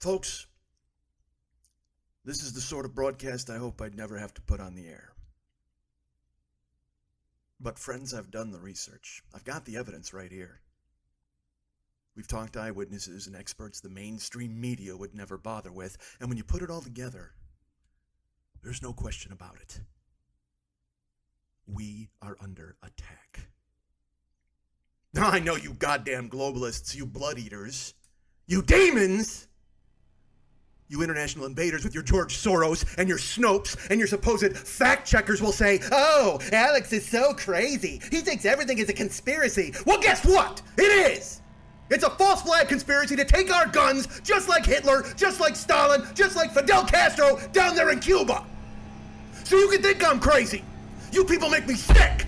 Folks, this is the sort of broadcast I hope I'd never have to put on the air. But friends, I've done the research. I've got the evidence right here. We've talked to eyewitnesses and experts the mainstream media would never bother with, and when you put it all together, there's no question about it. We are under attack. Now, I know you goddamn globalists, you blood eaters, you demons, you international invaders with your George Soros and your Snopes and your supposed fact checkers will say, "Oh, Alex is so crazy. He thinks everything is a conspiracy." Well, guess what? It is. It's a false flag conspiracy to take our guns, just like Hitler, just like Stalin, just like Fidel Castro down there in Cuba. So you can think I'm crazy. You people make me sick.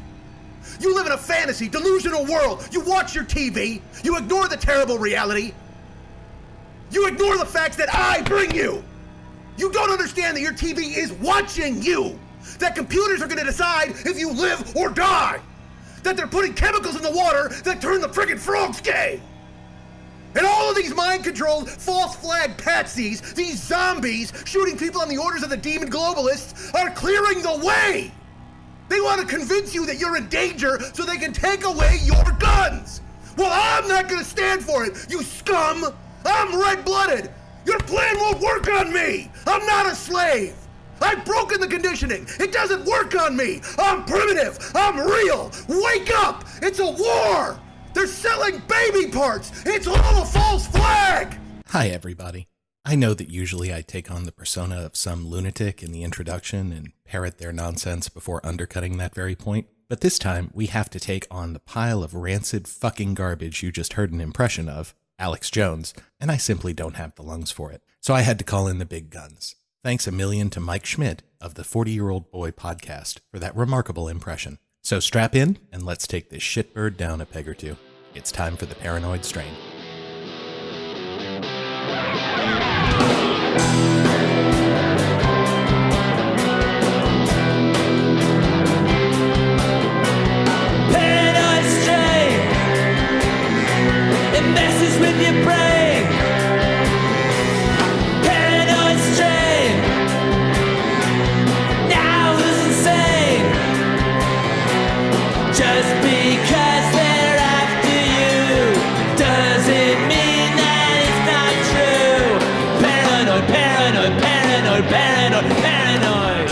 You live in a fantasy, delusional world. You watch your TV. You ignore the terrible reality. You ignore the facts that I bring you. You don't understand that your TV is watching you. That computers are going to decide if you live or die. That they're putting chemicals in the water that turn the friggin' frogs gay. And all of these mind-controlled, false flag patsies, these zombies shooting people on the orders of the demon globalists, are clearing the way. They want to convince you that you're in danger so they can take away your guns. Well, I'm not going to stand for it, you scum. I'm red-blooded. Your plan won't work on me. I'm not a slave. I've broken the conditioning. It doesn't work on me. I'm primitive. I'm real. Wake up. It's a war. They're selling baby parts. It's all a false flag. Hi, everybody. I know that usually I take on the persona of some lunatic in the introduction and parrot their nonsense before undercutting that very point. But this time, we have to take on the pile of rancid fucking garbage you just heard an impression of, Alex Jones, and I simply don't have the lungs for it. So I had to call in the big guns. Thanks a million to Mike Schmidt of the 40-Year-Old Boy podcast for that remarkable impression. So strap in and let's take this shitbird down a peg or two. It's time for the Paranoid Strain. Paranoid strain. It messes with your brain. Paranoid strain. Now who's insane? Just because they're after you doesn't mean that it's not true. Paranoid, paranoid, paranoid, paranoid, paranoid.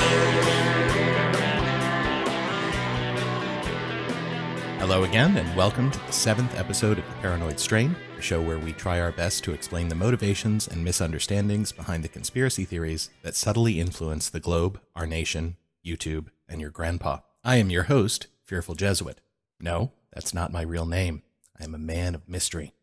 Hello again, and welcome to the 7th episode of the Paranoid Strain, the show where we try our best to explain the motivations and misunderstandings behind the conspiracy theories that subtly influence the globe, our nation, YouTube, and your grandpa. I am your host, Fearful Jesuit. No, that's not my real name. I am a man of mystery.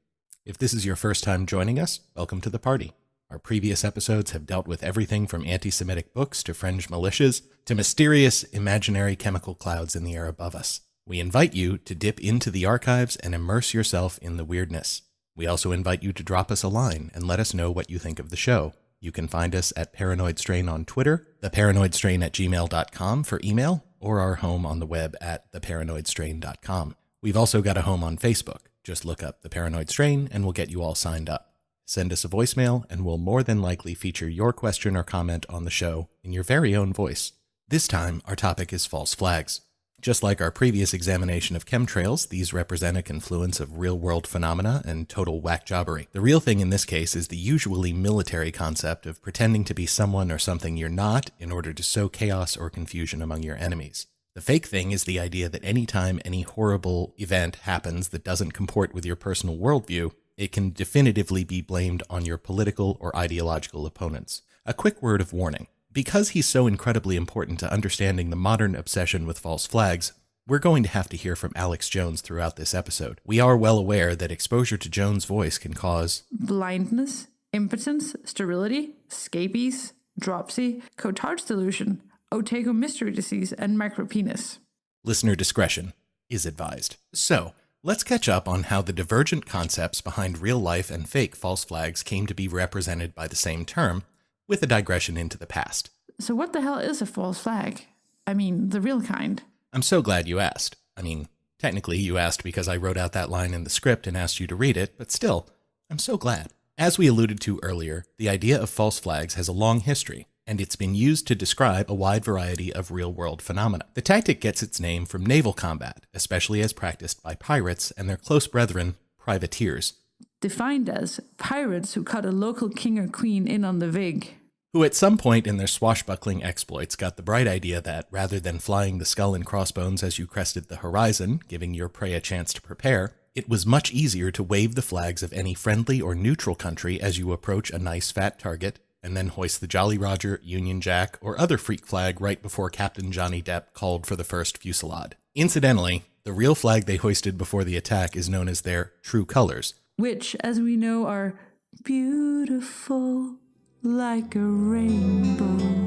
If this is your first time joining us, welcome to the party. Our previous episodes have dealt with everything from anti-Semitic books to fringe militias to mysterious imaginary chemical clouds in the air above us. We invite you to dip into the archives and immerse yourself in the weirdness. We also invite you to drop us a line and let us know what you think of the show. You can find us at Paranoid Strain on Twitter, theparanoidstrain@gmail.com for email, or our home on the web at theparanoidstrain.com. We've also got a home on Facebook. Just look up The Paranoid Strain and we'll get you all signed up. Send us a voicemail and we'll more than likely feature your question or comment on the show in your very own voice. This time, our topic is false flags. Just like our previous examination of chemtrails, these represent a confluence of real-world phenomena and total whack-jobbery. The real thing in this case is the usually military concept of pretending to be someone or something you're not in order to sow chaos or confusion among your enemies. The fake thing is the idea that anytime any horrible event happens that doesn't comport with your personal worldview, it can definitively be blamed on your political or ideological opponents. A quick word of warning. Because he's so incredibly important to understanding the modern obsession with false flags, we're going to have to hear from Alex Jones throughout this episode. We are well aware that exposure to Jones' voice can cause blindness, impotence, sterility, scabies, dropsy, Cotard's delusion, Otago mystery disease, and micropenis. Listener discretion is advised. So, let's catch up on how the divergent concepts behind real-life and fake false flags came to be represented by the same term, with a digression into the past. So what the hell is a false flag? I mean, the real kind. I'm so glad you asked. I mean, technically you asked because I wrote out that line in the script and asked you to read it, but still, I'm so glad. As we alluded to earlier, the idea of false flags has a long history, and it's been used to describe a wide variety of real-world phenomena. The tactic gets its name from naval combat, especially as practiced by pirates and their close brethren, privateers. Defined as pirates who cut a local king or queen in on the vig. Who at some point in their swashbuckling exploits got the bright idea that, rather than flying the skull and crossbones as you crested the horizon, giving your prey a chance to prepare, it was much easier to wave the flags of any friendly or neutral country as you approach a nice fat target, and then hoist the Jolly Roger, Union Jack, or other freak flag right before Captain Johnny Depp called for the first fusillade. Incidentally, the real flag they hoisted before the attack is known as their true colors, which, as we know, are beautiful like a rainbow.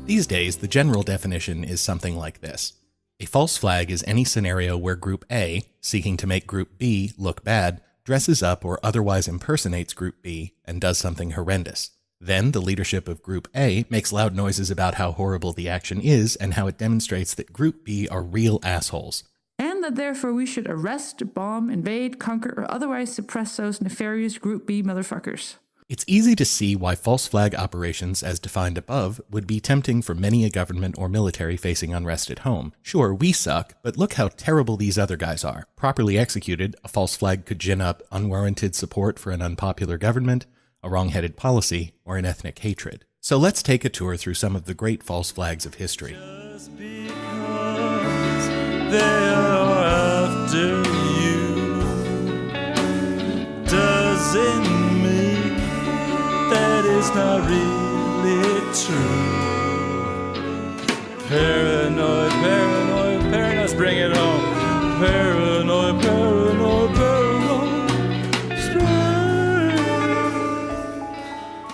These days, the general definition is something like this. A false flag is any scenario where Group A, seeking to make Group B look bad, dresses up or otherwise impersonates Group B and does something horrendous. Then the leadership of Group A makes loud noises about how horrible the action is and how it demonstrates that Group B are real assholes. And that therefore we should arrest, bomb, invade, conquer, or otherwise suppress those nefarious Group B motherfuckers. It's easy to see why false flag operations, as defined above, would be tempting for many a government or military facing unrest at home. Sure, we suck, but look how terrible these other guys are. Properly executed, a false flag could gin up unwarranted support for an unpopular government, a wrong-headed policy, or an ethnic hatred. So let's take a tour through some of the great false flags of history. Just because they're after you doesn't mean that it's not really true. Paranoid, paranoid, paranoid, bring it home. Paranoid, paranoid, paranoid,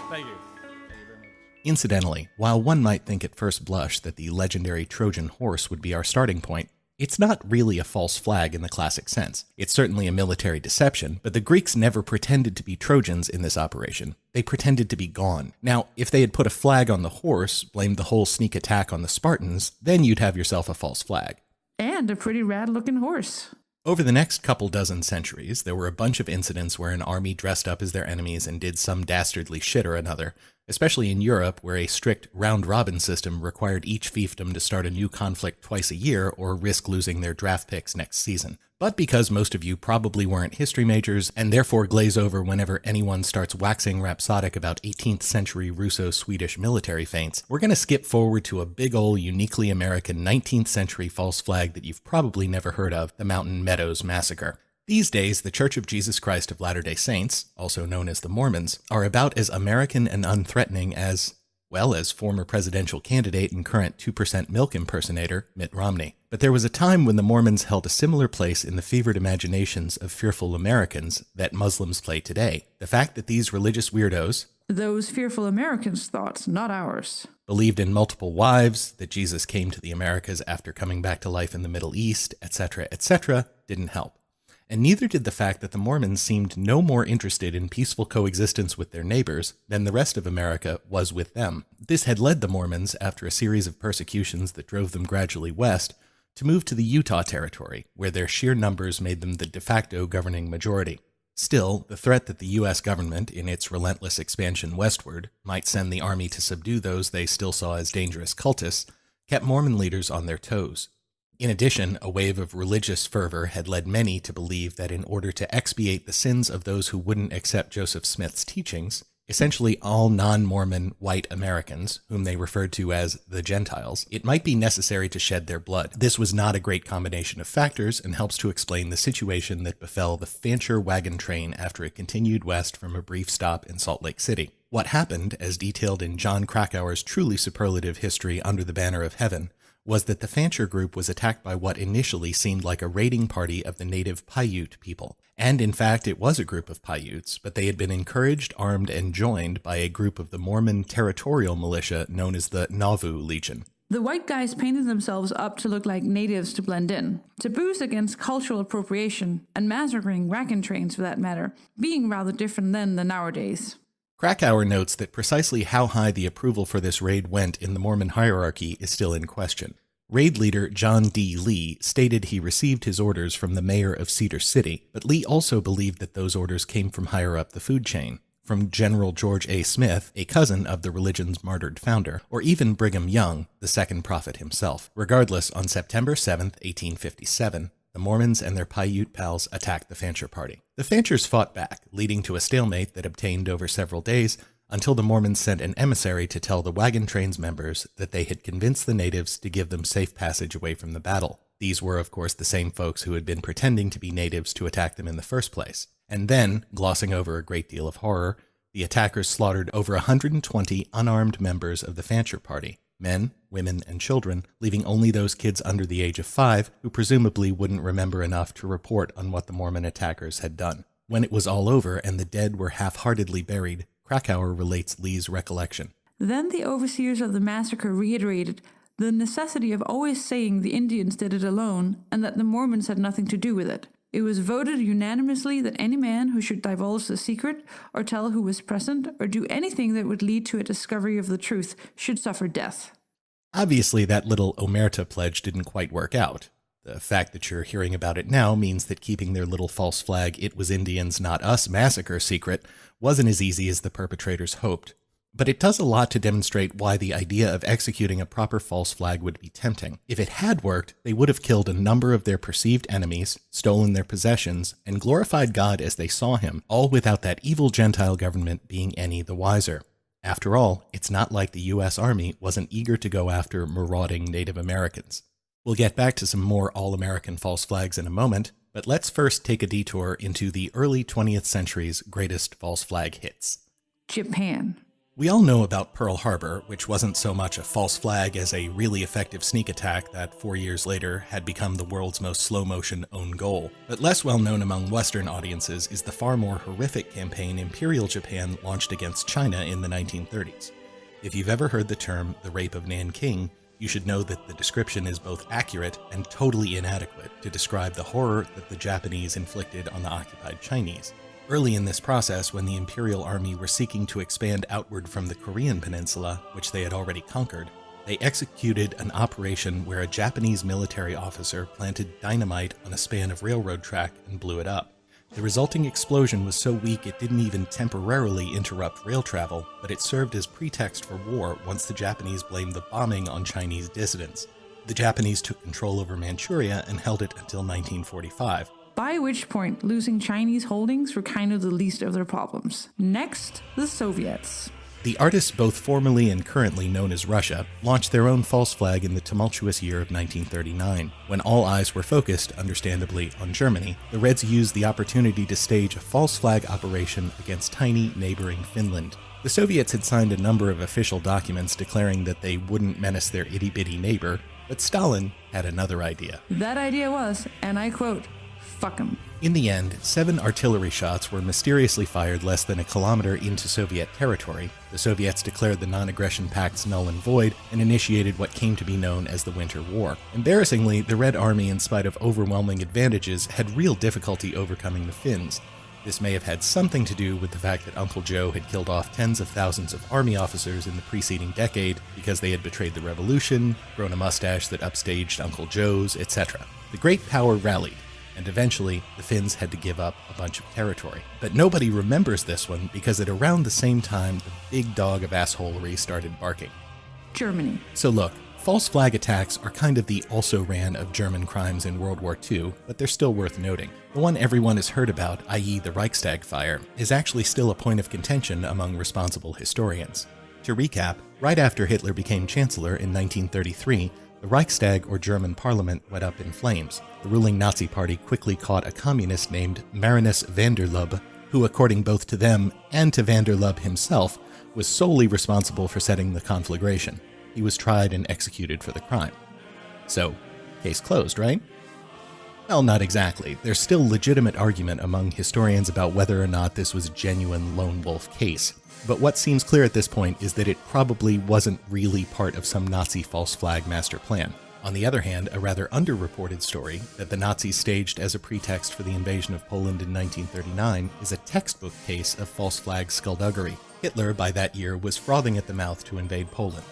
Thank you. Thank you very much. Incidentally, while one might think at first blush that the legendary Trojan horse would be our starting point, it's not really a false flag in the classic sense. It's certainly a military deception, but the Greeks never pretended to be Trojans in this operation. They pretended to be gone. Now, if they had put a flag on the horse, blamed the whole sneak attack on the Spartans, then you'd have yourself a false flag. And a pretty rad-looking horse. Over the next couple dozen centuries, there were a bunch of incidents where an army dressed up as their enemies and did some dastardly shit or another, especially in Europe, where a strict round-robin system required each fiefdom to start a new conflict twice a year or risk losing their draft picks next season. But because most of you probably weren't history majors, and therefore glaze over whenever anyone starts waxing rhapsodic about 18th century Russo-Swedish military feints, we're going to skip forward to a big ol' uniquely American 19th century false flag that you've probably never heard of, the Mountain Meadows Massacre. These days, the Church of Jesus Christ of Latter-day Saints, also known as the Mormons, are about as American and unthreatening as former presidential candidate and current 2% milk impersonator, Mitt Romney. But there was a time when the Mormons held a similar place in the fevered imaginations of fearful Americans that Muslims play today. The fact that these religious weirdos, Those fearful Americans' thoughts, not ours. believed in multiple wives, that Jesus came to the Americas after coming back to life in the Middle East, etc., didn't help. And neither did the fact that the Mormons seemed no more interested in peaceful coexistence with their neighbors than the rest of America was with them. This had led the Mormons, after a series of persecutions that drove them gradually west, to move to the Utah Territory, where their sheer numbers made them the de facto governing majority. Still, the threat that the U.S. government, in its relentless expansion westward, might send the army to subdue those they still saw as dangerous cultists, kept Mormon leaders on their toes. In addition, a wave of religious fervor had led many to believe that in order to expiate the sins of those who wouldn't accept Joseph Smith's teachings, essentially all non-Mormon white Americans, whom they referred to as the Gentiles, it might be necessary to shed their blood. This was not a great combination of factors and helps to explain the situation that befell the Fancher wagon train after it continued west from a brief stop in Salt Lake City. What happened, as detailed in John Krakauer's truly superlative history Under the Banner of Heaven, was that the Fancher group was attacked by what initially seemed like a raiding party of the native Paiute people. And in fact, it was a group of Paiutes, but they had been encouraged, armed, and joined by a group of the Mormon territorial militia known as the Nauvoo Legion. The white guys painted themselves up to look like natives to blend in, taboos against cultural appropriation, and massacring wagon trains for that matter, being rather different then than nowadays. Krakauer notes that precisely how high the approval for this raid went in the Mormon hierarchy is still in question. Raid leader John D. Lee stated he received his orders from the mayor of Cedar City, but Lee also believed that those orders came from higher up the food chain, from General George A. Smith, a cousin of the religion's martyred founder, or even Brigham Young, the second prophet himself. Regardless, on September 7, 1857, the Mormons and their Paiute pals attacked the Fancher party. The Fanchers fought back, leading to a stalemate that obtained over several days, until the Mormons sent an emissary to tell the wagon train's members that they had convinced the natives to give them safe passage away from the battle. These were, of course, the same folks who had been pretending to be natives to attack them in the first place. And then, glossing over a great deal of horror, the attackers slaughtered over 120 unarmed members of the Fancher party, men, women, and children, leaving only those kids under the age of 5 who presumably wouldn't remember enough to report on what the Mormon attackers had done. When it was all over and the dead were half-heartedly buried, Krakauer relates Lee's recollection. Then the overseers of the massacre reiterated the necessity of always saying the Indians did it alone and that the Mormons had nothing to do with it. It was voted unanimously that any man who should divulge the secret or tell who was present or do anything that would lead to a discovery of the truth should suffer death. Obviously, that little omerta pledge didn't quite work out. The fact that you're hearing about it now means that keeping their little false flag "it was Indians, not us" massacre secret wasn't as easy as the perpetrators hoped. But it does a lot to demonstrate why the idea of executing a proper false flag would be tempting. If it had worked, they would have killed a number of their perceived enemies, stolen their possessions, and glorified God as they saw him, all without that evil Gentile government being any the wiser. After all, it's not like the U.S. Army wasn't eager to go after marauding Native Americans. We'll get back to some more all-American false flags in a moment, but let's first take a detour into the early 20th century's greatest false flag hits. Japan. We all know about Pearl Harbor, which wasn't so much a false flag as a really effective sneak attack that 4 years later had become the world's most slow-motion own goal. But less well known among Western audiences is the far more horrific campaign Imperial Japan launched against China in the 1930s. If you've ever heard the term the Rape of Nanking, you should know that the description is both accurate and totally inadequate to describe the horror that the Japanese inflicted on the occupied Chinese. Early in this process, when the Imperial Army were seeking to expand outward from the Korean peninsula, which they had already conquered, they executed an operation where a Japanese military officer planted dynamite on a span of railroad track and blew it up. The resulting explosion was so weak it didn't even temporarily interrupt rail travel, but it served as pretext for war once the Japanese blamed the bombing on Chinese dissidents. The Japanese took control over Manchuria and held it until 1945. By which point, losing Chinese holdings were kind of the least of their problems. Next, the Soviets. The artists, both formerly and currently known as Russia, launched their own false flag in the tumultuous year of 1939. When all eyes were focused, understandably, on Germany, the Reds used the opportunity to stage a false flag operation against tiny neighboring Finland. The Soviets had signed a number of official documents declaring that they wouldn't menace their itty-bitty neighbor, but Stalin had another idea. That idea was, and I quote, "Fuck 'em." In the end, 7 artillery shots were mysteriously fired less than a kilometer into Soviet territory. The Soviets declared the non-aggression pacts null and void and initiated what came to be known as the Winter War. Embarrassingly, the Red Army, in spite of overwhelming advantages, had real difficulty overcoming the Finns. This may have had something to do with the fact that Uncle Joe had killed off tens of thousands of army officers in the preceding decade because they had betrayed the revolution, grown a mustache that upstaged Uncle Joe's, etc. The great power rallied, and eventually the Finns had to give up a bunch of territory. But nobody remembers this one because at around the same time, the big dog of assholery started barking. Germany. So look, false flag attacks are kind of the also-ran of German crimes in World War II, but they're still worth noting. The one everyone has heard about, i.e. the Reichstag fire, is actually still a point of contention among responsible historians. To recap, right after Hitler became Chancellor in 1933, the Reichstag, or German parliament, went up in flames. The ruling Nazi party quickly caught a communist named Marinus van der Lubbe, who, according both to them and to van der Lubbe himself, was solely responsible for setting the conflagration. He was tried and executed for the crime. So, case closed, right? Well, not exactly. There's still legitimate argument among historians about whether or not this was a genuine lone wolf case. But what seems clear at this point is that it probably wasn't really part of some Nazi false flag master plan. On the other hand, a rather underreported story that the Nazis staged as a pretext for the invasion of Poland in 1939 is a textbook case of false flag skullduggery. Hitler, by that year, was frothing at the mouth to invade Poland.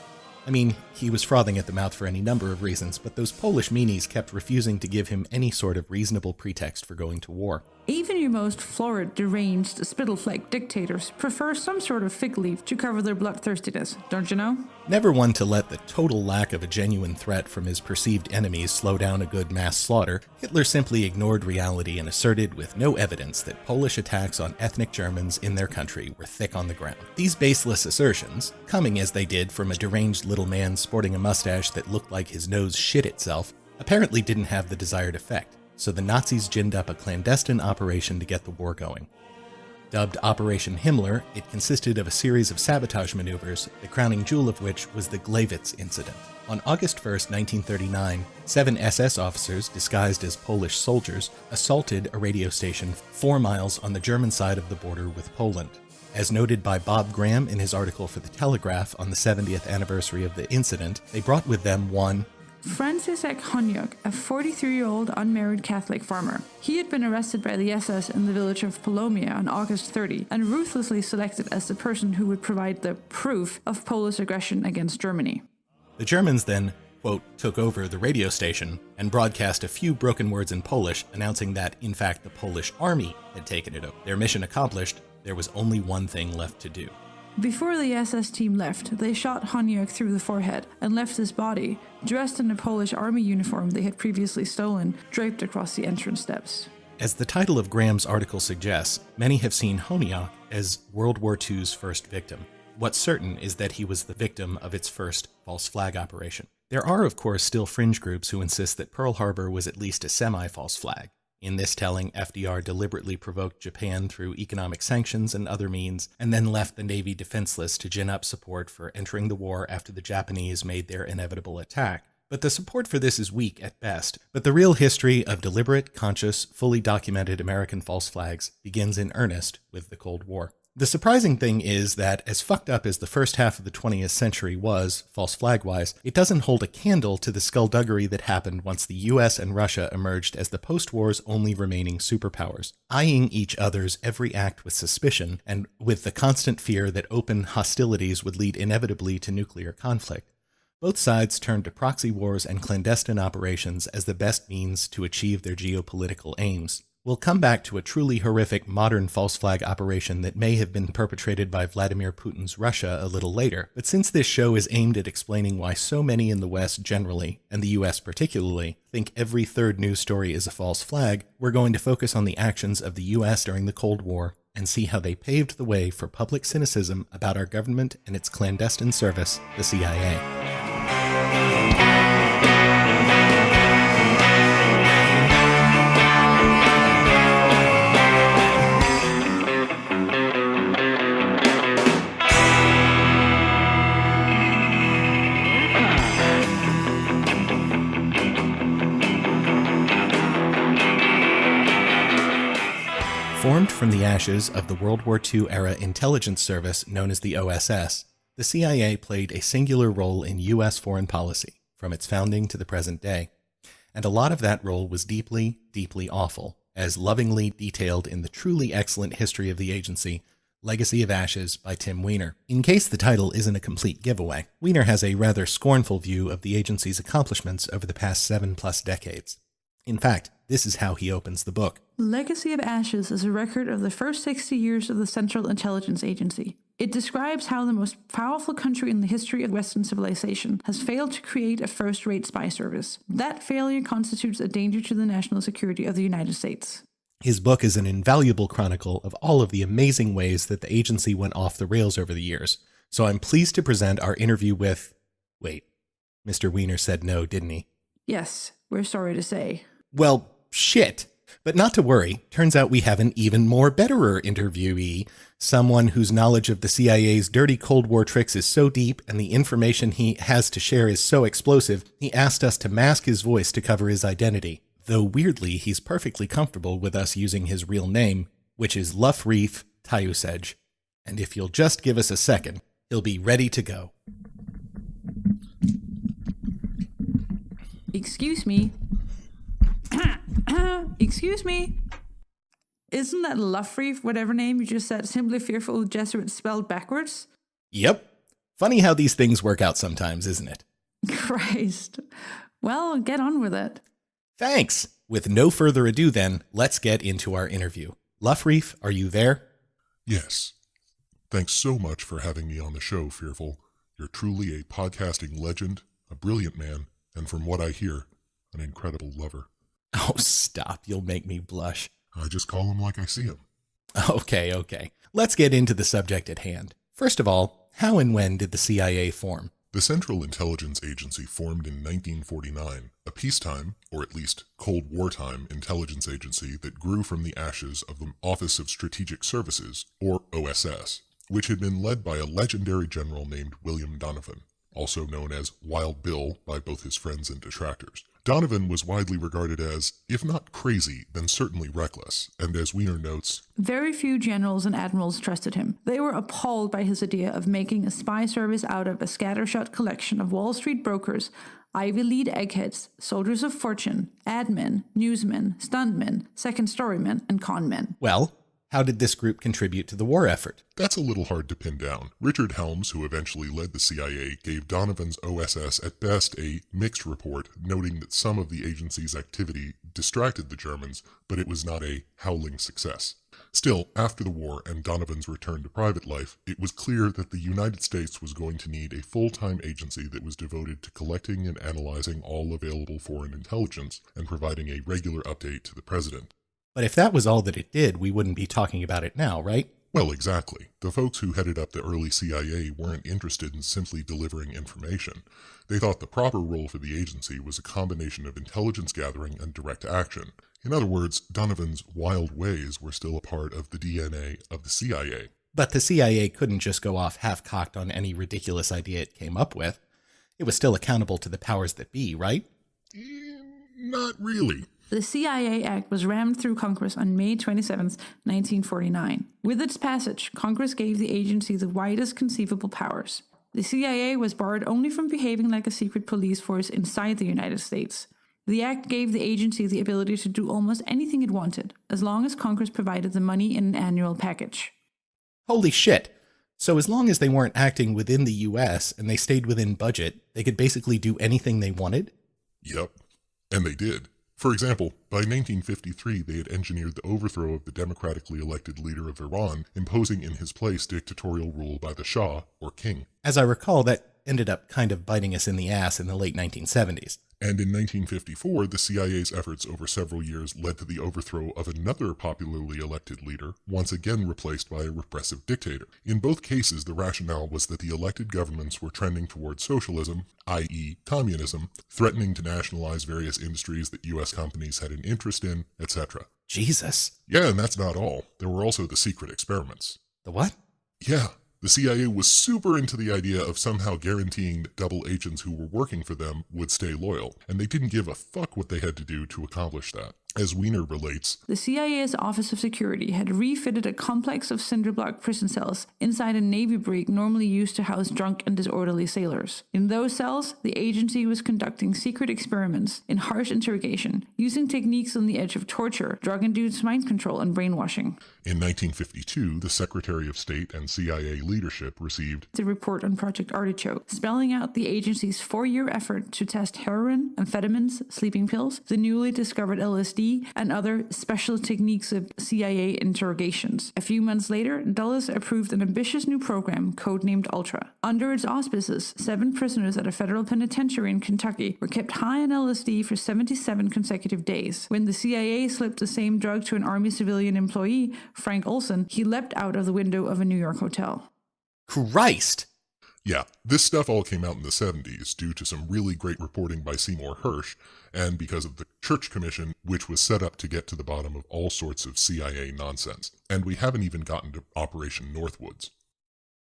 I mean, he was frothing at the mouth for any number of reasons, but those Polish meanies kept refusing to give him any sort of reasonable pretext for going to war. Even your most florid, deranged, spittle-flecked dictators prefer some sort of fig leaf to cover their bloodthirstiness, don't you know? Never one to let the total lack of a genuine threat from his perceived enemies slow down a good mass slaughter, Hitler simply ignored reality and asserted with no evidence that Polish attacks on ethnic Germans in their country were thick on the ground. These baseless assertions, coming as they did from a deranged little man sporting a mustache that looked like his nose shit itself, apparently didn't have the desired effect. So the Nazis ginned up a clandestine operation to get the war going. Dubbed Operation Himmler, it consisted of a series of sabotage maneuvers, the crowning jewel of which was the Gleiwitz incident. On August 1st, 1939, 7 SS officers, disguised as Polish soldiers, assaulted a radio station 4 miles on the German side of the border with Poland. As noted by Bob Graham in his article for The Telegraph on the 70th anniversary of the incident, they brought with them one Franciszek Honiuk, a 43-year-old unmarried Catholic farmer. He had been arrested by the SS in the village of Polomia on August 30 and ruthlessly selected as the person who would provide the proof of Polish aggression against Germany. The Germans then, quote, took over the radio station and broadcast a few broken words in Polish announcing that, in fact, the Polish army had taken it over. Their mission accomplished, there was only one thing left to do. Before the SS team left, they shot Honiuk through the forehead and left his body, dressed in a Polish army uniform they had previously stolen, draped across the entrance steps. As the title of Graham's article suggests, many have seen Honiuk as World War II's first victim. What's certain is that he was the victim of its first false flag operation. There are, of course, still fringe groups who insist that Pearl Harbor was at least a semi-false flag. In this telling, FDR deliberately provoked Japan through economic sanctions and other means, and then left the Navy defenseless to gin up support for entering the war after the Japanese made their inevitable attack. But the support for this is weak at best. But the real history of deliberate, conscious, fully documented American false flags begins in earnest with the Cold War. The surprising thing is that, as fucked up as the first half of the 20th century was, false flag-wise, it doesn't hold a candle to the skullduggery that happened once the US and Russia emerged as the post-war's only remaining superpowers, eyeing each other's every act with suspicion and with the constant fear that open hostilities would lead inevitably to nuclear conflict. Both sides turned to proxy wars and clandestine operations as the best means to achieve their geopolitical aims. We'll come back to a truly horrific modern false flag operation that may have been perpetrated by Vladimir Putin's Russia a little later, but since this show is aimed at explaining why so many in the West generally, and the US particularly, think every third news story is a false flag, we're going to focus on the actions of the US during the Cold War and see how they paved the way for public cynicism about our government and its clandestine service, the CIA. Formed from the ashes of the World War II-era intelligence service known as the OSS, the CIA played a singular role in U.S. foreign policy, from its founding to the present day. And a lot of that role was deeply, deeply awful, as lovingly detailed in the truly excellent history of the agency, Legacy of Ashes by Tim Weiner. In case the title isn't a complete giveaway, Weiner has a rather scornful view of the agency's accomplishments over the past 7+ decades. In fact, this is how he opens the book. Legacy of Ashes is a record of the first 60 years of the Central Intelligence Agency. It describes how the most powerful country in the history of Western civilization has failed to create a first-rate spy service. That failure constitutes a danger to the national security of the United States. His book is an invaluable chronicle of all of the amazing ways that the agency went off the rails over the years. So I'm pleased to present our interview with... Wait, Mr. Weiner said no, didn't he? Yes, we're sorry to say. Well, shit. But not to worry, turns out we have an even more betterer interviewee, someone whose knowledge of the CIA's dirty Cold War tricks is so deep and the information he has to share is so explosive, he asked us to mask his voice to cover his identity. Though weirdly, he's perfectly comfortable with us using his real name, which is Lufreef Tayusej. And if you'll just give us a second, he'll be ready to go. Excuse me. Excuse me. Isn't that Lufreef, whatever name you just said, simply fearful Jesuit spelled backwards? Yep. Funny how these things work out sometimes, isn't it? Christ. Well, get on with it. Thanks! With no further ado then, let's get into our interview. Luffreef, are you there? Yes. Thanks so much for having me on the show, Fearful. You're truly a podcasting legend, a brilliant man, and from what I hear, an incredible lover. Oh, stop. You'll make me blush. I just call him like I see him. Okay. Let's get into the subject at hand. First of all, how and when did the CIA form? The Central Intelligence Agency formed in 1949, a peacetime, or at least Cold Wartime, intelligence agency that grew from the ashes of the Office of Strategic Services, or OSS, which had been led by a legendary general named William Donovan, also known as Wild Bill by both his friends and detractors. Donovan was widely regarded as, if not crazy, then certainly reckless, and as Wiener notes, Very few generals and admirals trusted him. They were appalled by his idea of making a spy service out of a scattershot collection of Wall Street brokers, Ivy League eggheads, soldiers of fortune, admin, newsmen, stuntmen, second-story men, and con men. Well, how did this group contribute to the war effort? that's a little hard to pin down. Richard Helms, who eventually led the CIA, gave Donovan's OSS at best a mixed report, noting that some of the agency's activity distracted the Germans, but it was not a howling success. Still, after the war and Donovan's return to private life, it was clear that the United States was going to need a full-time agency that was devoted to collecting and analyzing all available foreign intelligence and providing a regular update to the president. But if that was all that it did, we wouldn't be talking about it now, right? Well, exactly. The folks who headed up the early CIA weren't interested in simply delivering information. They thought the proper role for the agency was a combination of intelligence gathering and direct action. In other words, Donovan's wild ways were still a part of the DNA of the CIA. But the CIA couldn't just go off half-cocked on any ridiculous idea it came up with. It was still accountable to the powers that be, right? Not really. The CIA Act was rammed through Congress on May 27, 1949. With its passage, Congress gave the agency the widest conceivable powers. The CIA was barred only from behaving like a secret police force inside the United States. The act gave the agency the ability to do almost anything it wanted, as long as Congress provided the money in an annual package. Holy shit. So as long as they weren't acting within the US and they stayed within budget, they could basically do anything they wanted? Yep. And they did. For example, by 1953 they had engineered the overthrow of the democratically elected leader of Iran, imposing in his place dictatorial rule by the Shah, or king. As I recall, that ended up kind of biting us in the ass in the late 1970s. And in 1954, the CIA's efforts over several years led to the overthrow of another popularly elected leader, once again replaced by a repressive dictator. In both cases, the rationale was that the elected governments were trending towards socialism, i.e. communism, threatening to nationalize various industries that U.S. companies had an interest in, etc. Jesus. Yeah, and that's not all. There were also the secret experiments. The what? Yeah. The CIA was super into the idea of somehow guaranteeing that double agents who were working for them would stay loyal, and they didn't give a fuck what they had to do to accomplish that. As Wiener relates, The CIA's Office of Security had refitted a complex of cinder-block prison cells inside a Navy brig normally used to house drunk and disorderly sailors. In those cells, the agency was conducting secret experiments in harsh interrogation, using techniques on the edge of torture, drug-induced mind control, and brainwashing. in 1952, the Secretary of State and CIA leadership received The report on Project Artichoke, spelling out the agency's 4-year effort to test heroin, amphetamines, sleeping pills, the newly discovered LSD, and other special techniques of CIA interrogations. A few months later, Dulles approved an ambitious new program codenamed Ultra. Under its auspices, 7 prisoners at a federal penitentiary in Kentucky were kept high on LSD for 77 consecutive days. When the CIA slipped the same drug to an Army civilian employee, Frank Olson, he leapt out of the window of a New York hotel. Christ! Yeah, this stuff all came out in the 70s due to some really great reporting by Seymour Hersh, and because of the Church Commission, which was set up to get to the bottom of all sorts of CIA nonsense. And we haven't even gotten to Operation Northwoods.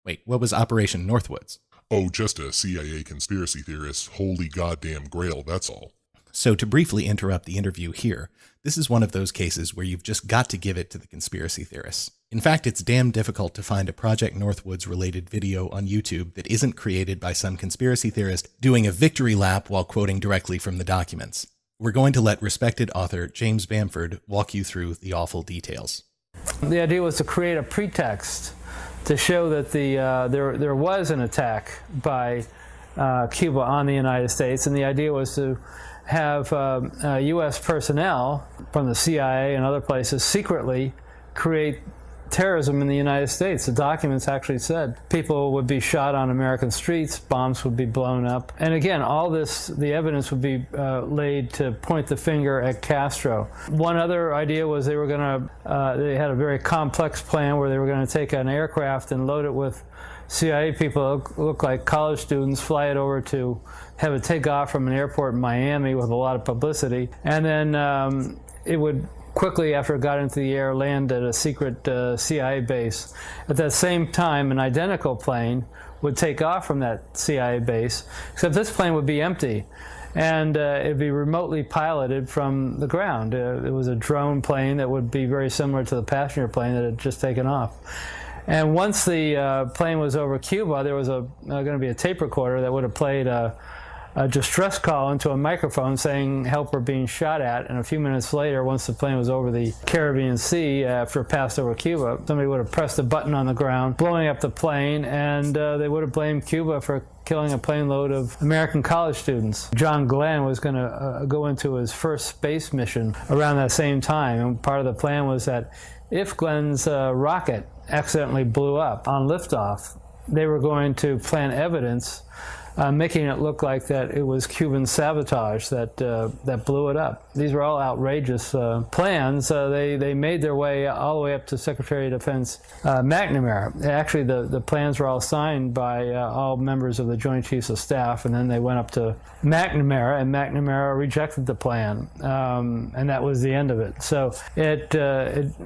Wait, what was Operation Northwoods? Oh, just a CIA conspiracy theorist's holy goddamn grail, that's all. So to briefly interrupt the interview here, this is one of those cases where you've just got to give it to the conspiracy theorists. In fact, it's damn difficult to find a Project Northwoods related video on YouTube that isn't created by some conspiracy theorist doing a victory lap while quoting directly from the documents. We're going to let respected author James Bamford walk you through the awful details. The idea was to create a pretext to show that there was an attack by Cuba on the United States, and the idea was to have U.S. personnel from the CIA and other places secretly create terrorism in the United States. The documents actually said people would be shot on American streets, bombs would be blown up. And again, all this, the evidence would be laid to point the finger at Castro. One other idea was they were going to, they had a very complex plan where they were going to take an aircraft and load it with CIA people who look like college students, fly it over to have it take off from an airport in Miami with a lot of publicity, and then it would quickly, after it got into the air, land at a secret CIA base. At that same time, an identical plane would take off from that CIA base, except this plane would be empty, and it'd be remotely piloted from the ground. It was a drone plane that would be very similar to the passenger plane that had just taken off. And once the plane was over Cuba, there was going to be a tape recorder that would have played a distress call into a microphone saying help were being shot at, and a few minutes later, once the plane was over the Caribbean Sea after it passed over Cuba, somebody would have pressed a button on the ground, blowing up the plane, and they would have blamed Cuba for killing a plane load of American college students. John Glenn was going to go into his first space mission around that same time, and part of the plan was that if Glenn's rocket accidentally blew up on liftoff, they were going to plant evidence making it look like that it was Cuban sabotage that blew it up. These were all outrageous plans. They made their way all the way up to Secretary of Defense McNamara. Actually, the plans were all signed by all members of the Joint Chiefs of Staff, and then they went up to McNamara, and McNamara rejected the plan, and that was the end of it. So it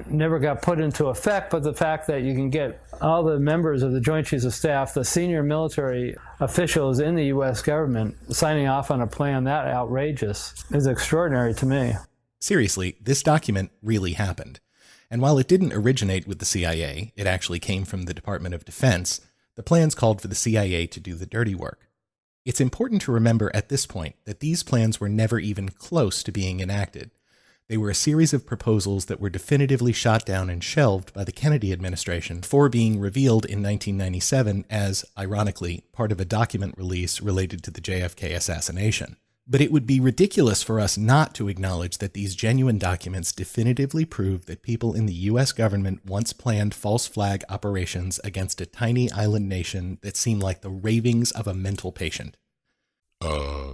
never got put into effect, but the fact that you can get all the members of the Joint Chiefs of Staff, the senior military officials in the U.S. government, signing off on a plan that outrageous is extraordinary to me. Seriously, this document really happened. And while it didn't originate with the CIA, it actually came from the Department of Defense, the plans called for the CIA to do the dirty work. It's important to remember at this point that these plans were never even close to being enacted. They were a series of proposals that were definitively shot down and shelved by the Kennedy administration before being revealed in 1997 as, ironically, part of a document release related to the JFK assassination. But it would be ridiculous for us not to acknowledge that these genuine documents definitively prove that people in the US government once planned false flag operations against a tiny island nation that seemed like the ravings of a mental patient.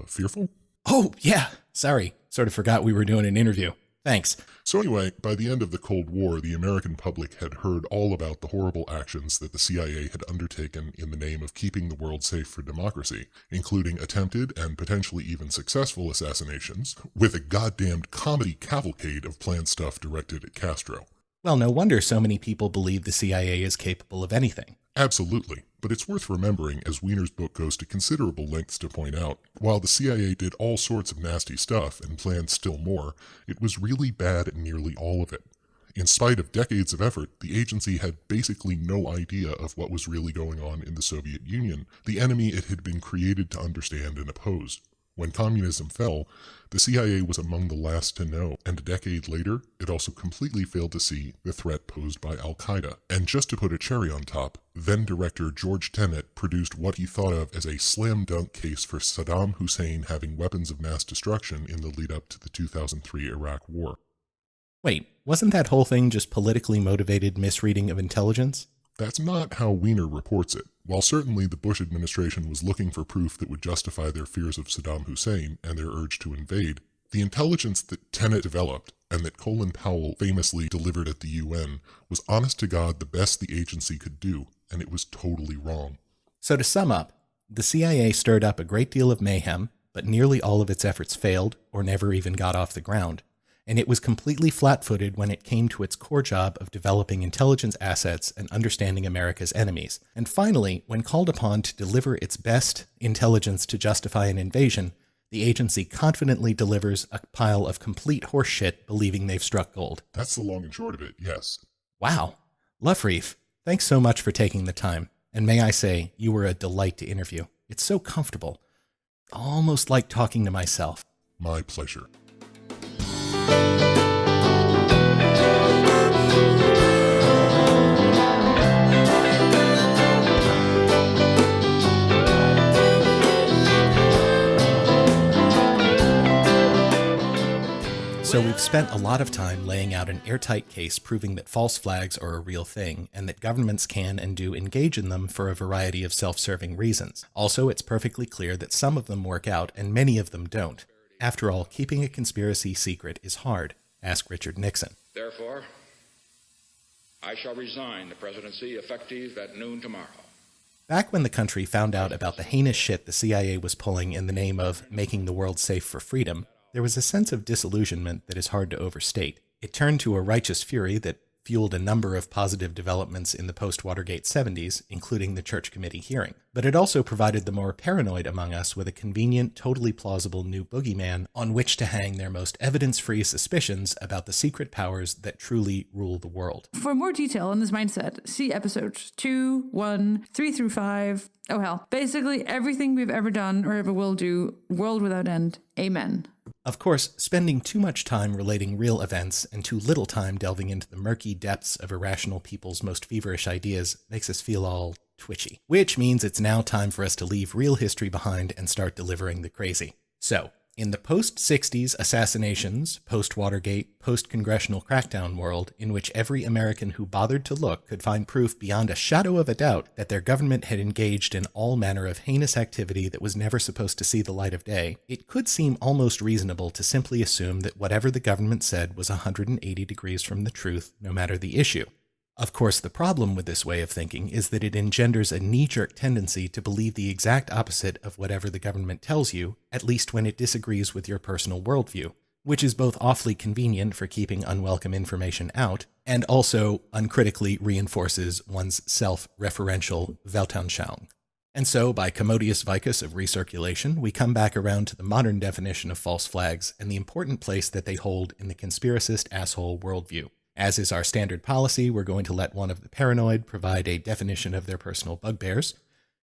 Fearful? Oh, yeah. Sorry. Sort of forgot we were doing an interview. Thanks. So anyway, by the end of the Cold War, the American public had heard all about the horrible actions that the CIA had undertaken in the name of keeping the world safe for democracy, including attempted and potentially even successful assassinations, with a goddamned comedy cavalcade of planned stuff directed at Castro. Well, no wonder so many people believe the CIA is capable of anything. Absolutely, but it's worth remembering, as Wiener's book goes to considerable lengths to point out, while the CIA did all sorts of nasty stuff and planned still more, it was really bad at nearly all of it. In spite of decades of effort, the agency had basically no idea of what was really going on in the Soviet Union, the enemy it had been created to understand and oppose. When communism fell, the CIA was among the last to know, and a decade later, it also completely failed to see the threat posed by Al-Qaeda. And just to put a cherry on top, then-director George Tenet produced what he thought of as a slam-dunk case for Saddam Hussein having weapons of mass destruction in the lead-up to the 2003 Iraq War. Wait, wasn't that whole thing just politically motivated misreading of intelligence? That's not how Wiener reports it. While certainly the Bush administration was looking for proof that would justify their fears of Saddam Hussein and their urge to invade, the intelligence that Tenet developed and that Colin Powell famously delivered at the UN was honest to God the best the agency could do, and it was totally wrong. So to sum up, the CIA stirred up a great deal of mayhem, but nearly all of its efforts failed or never even got off the ground. And it was completely flat-footed when it came to its core job of developing intelligence assets and understanding America's enemies. And finally, when called upon to deliver its best intelligence to justify an invasion, the agency confidently delivers a pile of complete horseshit believing they've struck gold. That's the long and short of it, yes. Wow. Lufreef, thanks so much for taking the time. And may I say, you were a delight to interview. It's so comfortable. Almost like talking to myself. My pleasure. So we've spent a lot of time laying out an airtight case proving that false flags are a real thing, and that governments can and do engage in them for a variety of self-serving reasons. Also, it's perfectly clear that some of them work out and many of them don't. After all, keeping a conspiracy secret is hard. Ask Richard Nixon. Therefore, I shall resign the presidency effective at noon tomorrow. Back when the country found out about the heinous shit the CIA was pulling in the name of making the world safe for freedom, there was a sense of disillusionment that is hard to overstate. It turned to a righteous fury that fueled a number of positive developments in the post-Watergate 70s, including the Church Committee hearing. But it also provided the more paranoid among us with a convenient, totally plausible new boogeyman on which to hang their most evidence-free suspicions about the secret powers that truly rule the world. For more detail on this mindset, see episodes 2, 1, 3 through 5. Oh hell, basically everything we've ever done or ever will do, world without end. Amen. Of course, spending too much time relating real events and too little time delving into the murky depths of irrational people's most feverish ideas makes us feel all twitchy. Which means it's now time for us to leave real history behind and start delivering the crazy. So, in the post-60s assassinations, post-Watergate, post-congressional crackdown world, in which every American who bothered to look could find proof beyond a shadow of a doubt that their government had engaged in all manner of heinous activity that was never supposed to see the light of day, it could seem almost reasonable to simply assume that whatever the government said was 180 degrees from the truth, no matter the issue. Of course, the problem with this way of thinking is that it engenders a knee-jerk tendency to believe the exact opposite of whatever the government tells you, at least when it disagrees with your personal worldview, which is both awfully convenient for keeping unwelcome information out, and also uncritically reinforces one's self-referential Weltanschauung. And so, by commodious vicus of recirculation, we come back around to the modern definition of false flags and the important place that they hold in the conspiracist asshole worldview. As is our standard policy, we're going to let one of the paranoid provide a definition of their personal bugbears.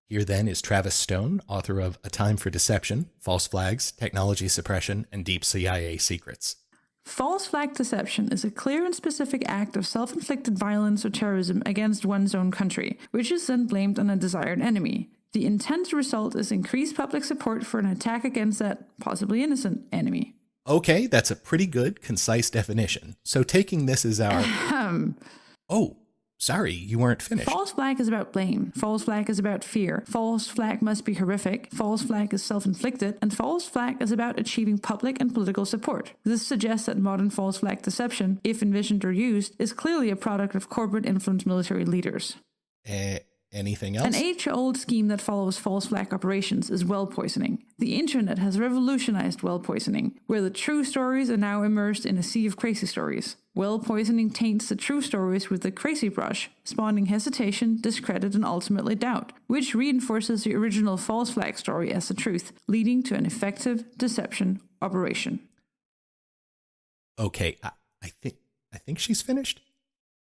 Here then is Travis Stone, author of A Time for Deception, False Flags, Technology Suppression, and Deep CIA Secrets. False flag deception is a clear and specific act of self-inflicted violence or terrorism against one's own country, which is then blamed on a desired enemy. The intended result is increased public support for an attack against that possibly innocent enemy. Okay, that's a pretty good, concise definition. So taking this as our... Oh, sorry, you weren't finished. False flag is about blame. False flag is about fear. False flag must be horrific. False flag is self-inflicted. And false flag is about achieving public and political support. This suggests that modern false flag deception, if envisioned or used, is clearly a product of corporate influenced military leaders. Anything else? An age-old scheme that follows false flag operations is well poisoning. The internet has revolutionized well poisoning, where the true stories are now immersed in a sea of crazy stories. Well poisoning taints the true stories with the crazy brush, spawning hesitation, discredit, and ultimately doubt, which reinforces the original false flag story as the truth, leading to an effective deception operation. Okay, I think she's finished.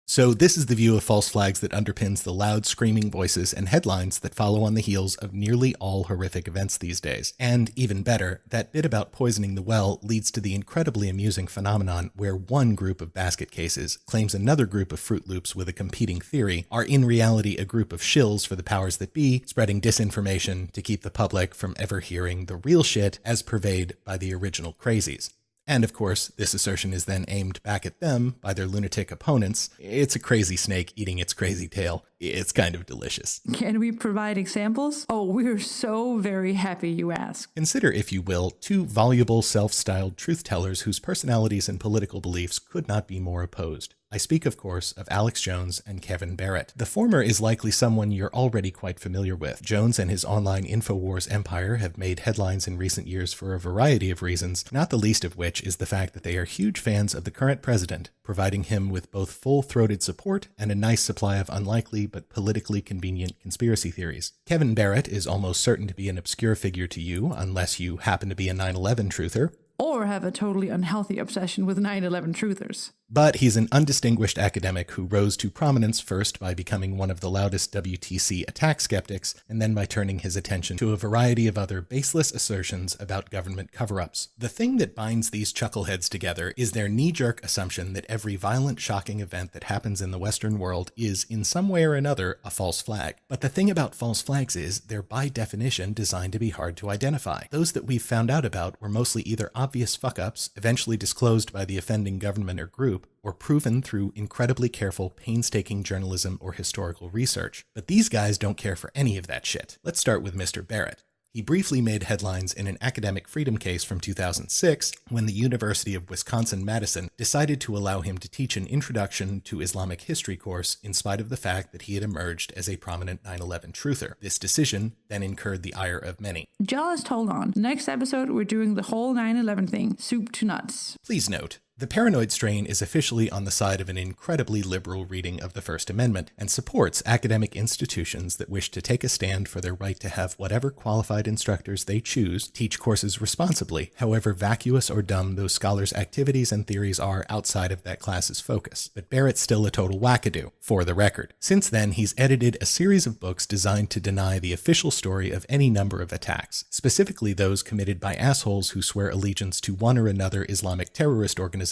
So this is the view of false flags that underpins the loud screaming voices and headlines that follow on the heels of nearly all horrific events these days. And even better, that bit about poisoning the well leads to the incredibly amusing phenomenon where one group of basket cases claims another group of Fruit Loops with a competing theory are in reality a group of shills for the powers that be, spreading disinformation to keep the public from ever hearing the real shit as purveyed by the original crazies. And of course, this assertion is then aimed back at them by their lunatic opponents. It's a crazy snake eating its crazy tail. It's kind of delicious. Can we provide examples? Oh, we're so very happy you asked. Consider, if you will, two voluble, self-styled truth-tellers whose personalities and political beliefs could not be more opposed. I speak, of course, of Alex Jones and Kevin Barrett. The former is likely someone you're already quite familiar with. Jones and his online InfoWars empire have made headlines in recent years for a variety of reasons, not the least of which is the fact that they are huge fans of the current president, providing him with both full-throated support and a nice supply of unlikely but politically convenient conspiracy theories. Kevin Barrett is almost certain to be an obscure figure to you, unless you happen to be a 9/11 truther. Or have a totally unhealthy obsession with 9/11 truthers. But he's an undistinguished academic who rose to prominence first by becoming one of the loudest WTC attack skeptics, and then by turning his attention to a variety of other baseless assertions about government cover-ups. The thing that binds these chuckleheads together is their knee-jerk assumption that every violent, shocking event that happens in the Western world is, in some way or another, a false flag. But the thing about false flags is they're by definition designed to be hard to identify. Those that we've found out about were mostly either obvious fuck-ups, eventually disclosed by the offending government or group, or proven through incredibly careful, painstaking journalism or historical research. But these guys don't care for any of that shit. Let's start with Mr. Barrett. He briefly made headlines in an academic freedom case from 2006 when the University of Wisconsin-Madison decided to allow him to teach an Introduction to Islamic History course in spite of the fact that he had emerged as a prominent 9/11 truther. This decision then incurred the ire of many. Just hold on. Next episode, we're doing the whole 9/11 thing, soup to nuts. Please note, The Paranoid Strain is officially on the side of an incredibly liberal reading of the First Amendment and supports academic institutions that wish to take a stand for their right to have whatever qualified instructors they choose teach courses responsibly, however vacuous or dumb those scholars' activities and theories are outside of that class's focus. But Barrett's still a total wackadoo, for the record. Since then, he's edited a series of books designed to deny the official story of any number of attacks, specifically those committed by assholes who swear allegiance to one or another Islamic terrorist organization,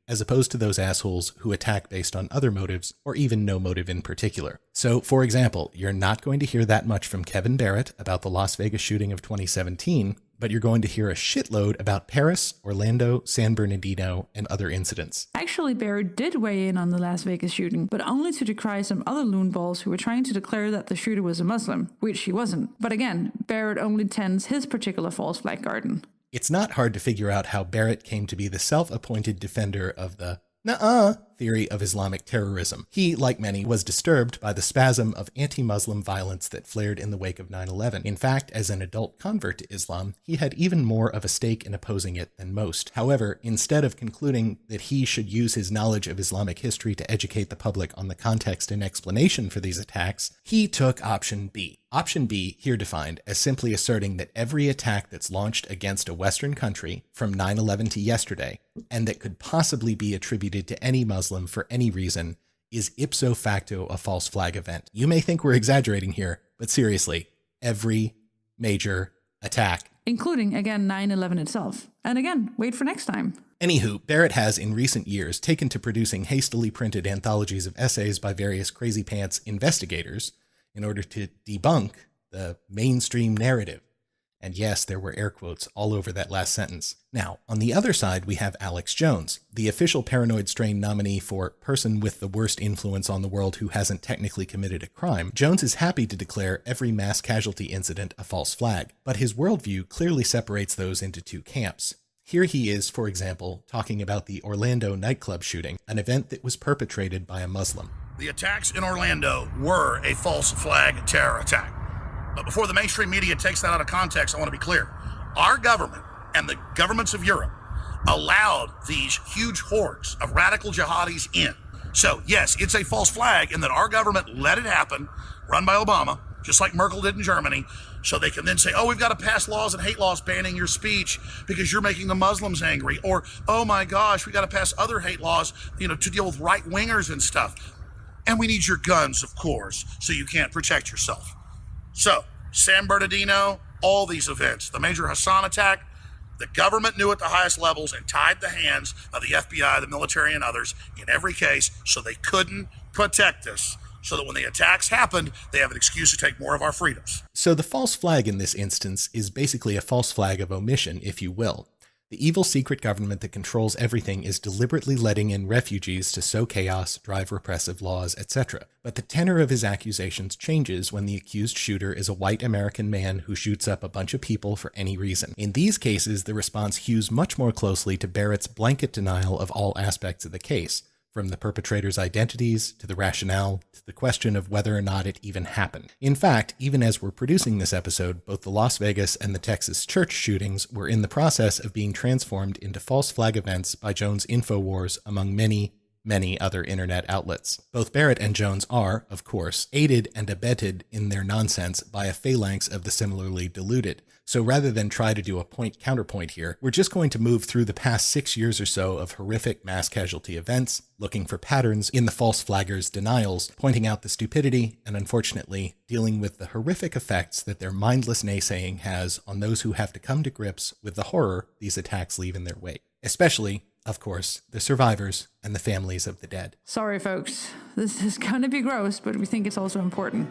as opposed to those assholes who attack based on other motives, or even no motive in particular. So, for example, you're not going to hear that much from Kevin Barrett about the Las Vegas shooting of 2017, but you're going to hear a shitload about Paris, Orlando, San Bernardino, and other incidents. Actually, Barrett did weigh in on the Las Vegas shooting, but only to decry some other loonballs who were trying to declare that the shooter was a Muslim, which he wasn't. But again, Barrett only tends his particular false flag garden. It's not hard to figure out how Barrett came to be the self-appointed defender of the nuh-uh theory of Islamic terrorism. He, like many, was disturbed by the spasm of anti-Muslim violence that flared in the wake of 9/11. In fact, as an adult convert to Islam, he had even more of a stake in opposing it than most. However, instead of concluding that he should use his knowledge of Islamic history to educate the public on the context and explanation for these attacks, he took option B. Option B, here defined as simply asserting that every attack that's launched against a Western country from 9/11 to yesterday, and that could possibly be attributed to any Muslim for any reason, is ipso facto a false flag event. You may think we're exaggerating here, but seriously, every major attack. Including, again, 9/11 itself. And again, wait for next time. Anywho, Barrett has in recent years taken to producing hastily printed anthologies of essays by various crazy pants investigators in order to debunk the mainstream narrative. And yes, there were air quotes all over that last sentence. Now, on the other side, we have Alex Jones, the official Paranoid Strain nominee for person with the worst influence on the world who hasn't technically committed a crime. Jones is happy to declare every mass casualty incident a false flag, but his worldview clearly separates those into two camps. Here he is, for example, talking about the Orlando nightclub shooting, an event that was perpetrated by a Muslim. The attacks in Orlando were a false flag terror attack. But before the mainstream media takes that out of context, I want to be clear. Our government and the governments of Europe allowed these huge hordes of radical jihadis in. So, yes, it's a false flag in that our government let it happen, run by Obama, just like Merkel did in Germany, so they can then say, oh, we've got to pass laws and hate laws banning your speech because you're making the Muslims angry. Or, oh my gosh, we got to pass other hate laws, to deal with right-wingers and stuff. And we need your guns, of course, so you can't protect yourself. So, San Bernardino, all these events, the Major Hassan attack, the government knew at the highest levels and tied the hands of the FBI, the military, and others in every case so they couldn't protect us. So that when the attacks happened, they have an excuse to take more of our freedoms. So the false flag in this instance is basically a false flag of omission, if you will. The evil secret government that controls everything is deliberately letting in refugees to sow chaos, drive repressive laws, etc. But the tenor of his accusations changes when the accused shooter is a white American man who shoots up a bunch of people for any reason. In these cases, the response hews much more closely to Barrett's blanket denial of all aspects of the case, from the perpetrator's identities, to the rationale, to the question of whether or not it even happened. In fact, even as we're producing this episode, both the Las Vegas and the Texas church shootings were in the process of being transformed into false flag events by Jones' InfoWars, among many, many other internet outlets. Both Barrett and Jones are, of course, aided and abetted in their nonsense by a phalanx of the similarly deluded. So rather than try to do a point-counterpoint here, we're just going to move through the past 6 years or so of horrific mass casualty events, looking for patterns in the false flaggers' denials, pointing out the stupidity, and unfortunately, dealing with the horrific effects that their mindless naysaying has on those who have to come to grips with the horror these attacks leave in their wake. Especially, of course, the survivors and the families of the dead. Sorry, folks. This is gonna be gross, but we think it's also important.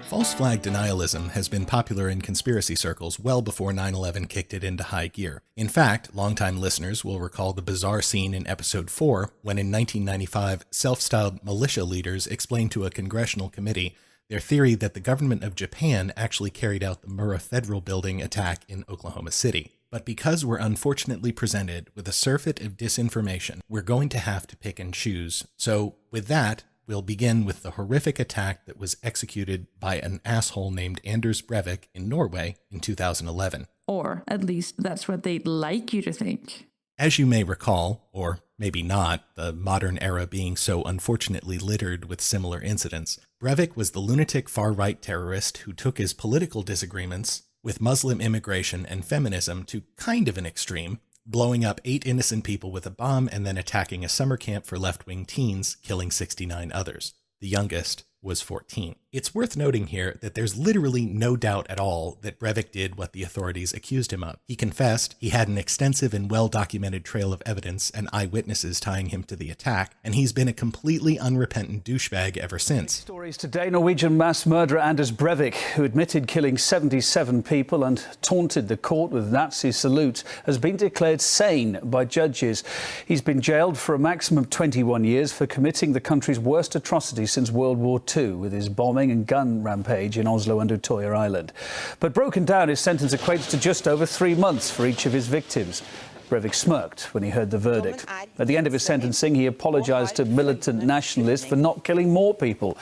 False flag denialism has been popular in conspiracy circles well before 9/11 kicked it into high gear. In fact, longtime listeners will recall the bizarre scene in episode 4 when in 1995, self-styled militia leaders explained to a congressional committee their theory that the government of Japan actually carried out the Murrah Federal Building attack in Oklahoma City. But because we're unfortunately presented with a surfeit of disinformation, we're going to have to pick and choose. So with that, we'll begin with the horrific attack that was executed by an asshole named Anders Breivik in Norway in 2011. Or, at least, that's what they'd like you to think. As you may recall, or maybe not, the modern era being so unfortunately littered with similar incidents, Breivik was the lunatic far-right terrorist who took his political disagreements with Muslim immigration and feminism to kind of an extreme, blowing up 8 innocent people with a bomb and then attacking a summer camp for left-wing teens, killing 69 others. The youngest was 14. It's worth noting here that there's literally no doubt at all that Breivik did what the authorities accused him of. He confessed, he had an extensive and well-documented trail of evidence and eyewitnesses tying him to the attack, and he's been a completely unrepentant douchebag ever since. Stories today, Norwegian mass murderer Anders Breivik, who admitted killing 77 people and taunted the court with Nazi salutes, has been declared sane by judges. He's been jailed for a maximum of 21 years for committing the country's worst atrocity since World War II, with his bombing and gun rampage in Oslo and Utoya Island. But broken down, his sentence equates to just over 3 months for each of his victims. Breivik smirked when he heard the verdict. At the end of his sentencing, he apologized to militant nationalists for not killing more people.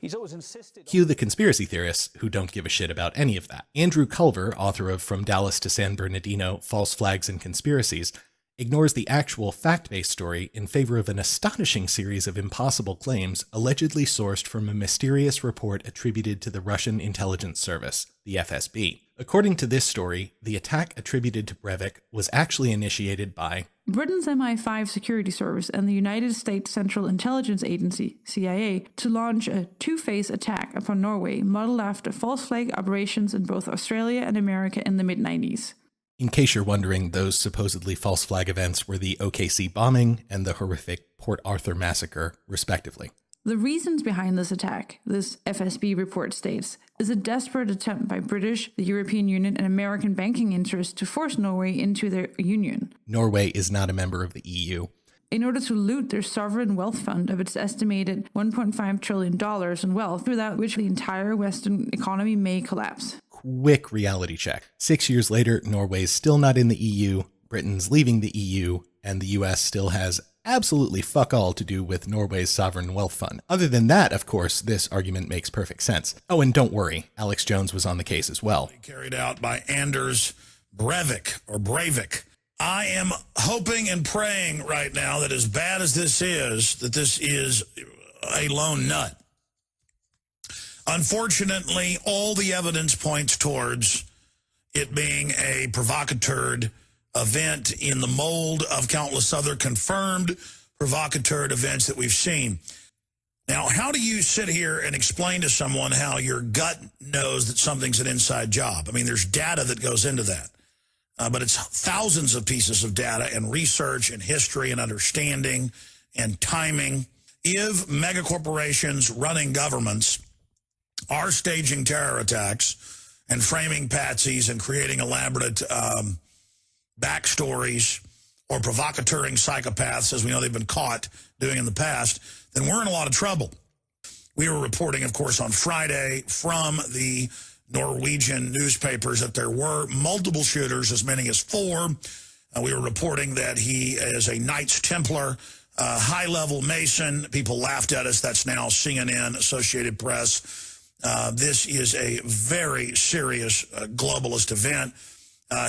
He's always insisted. Cue the conspiracy theorists who don't give a shit about any of that. Andrew Culver, author of From Dallas to San Bernardino, False Flags and Conspiracies, ignores the actual fact-based story in favor of an astonishing series of impossible claims allegedly sourced from a mysterious report attributed to the Russian intelligence service, the FSB. According to this story, the attack attributed to Breivik was actually initiated by Britain's MI5 security service and the United States Central Intelligence Agency, CIA, to launch a two-phase attack upon Norway modeled after false flag operations in both Australia and America in the mid-90s. In case you're wondering, those supposedly false flag events were the OKC bombing and the horrific Port Arthur massacre, respectively. The reasons behind this attack, this FSB report states, is a desperate attempt by British, the European Union, and American banking interests to force Norway into their union. Norway is not a member of the EU. In order to loot their sovereign wealth fund of its estimated $1.5 trillion in wealth, without which the entire Western economy may collapse. Quick reality check. 6 years later, Norway's still not in the EU, Britain's leaving the EU, and the US still has absolutely fuck all to do with Norway's sovereign wealth fund. Other than that, of course, this argument makes perfect sense. Oh, and don't worry, Alex Jones was on the case as well. Carried out by Anders Breivik, or Breivik. I am hoping and praying right now that as bad as this is, that this is a lone nut. Unfortunately, all the evidence points towards it being a provocateur event in the mold of countless other confirmed provocateur events that we've seen. Now, how do you sit here and explain to someone how your gut knows that something's an inside job? I mean, there's data that goes into that. But it's thousands of pieces of data and research and history and understanding and timing. If megacorporations running governments are staging terror attacks and framing patsies and creating elaborate backstories or provocateuring psychopaths, as we know they've been caught doing in the past, then we're in a lot of trouble. We were reporting, of course, on Friday from the Norwegian newspapers that there were multiple shooters, as many as 4. We were reporting that he is a Knights Templar high-level Mason. People laughed at us. That's now CNN, Associated Press. This is a very serious globalist event.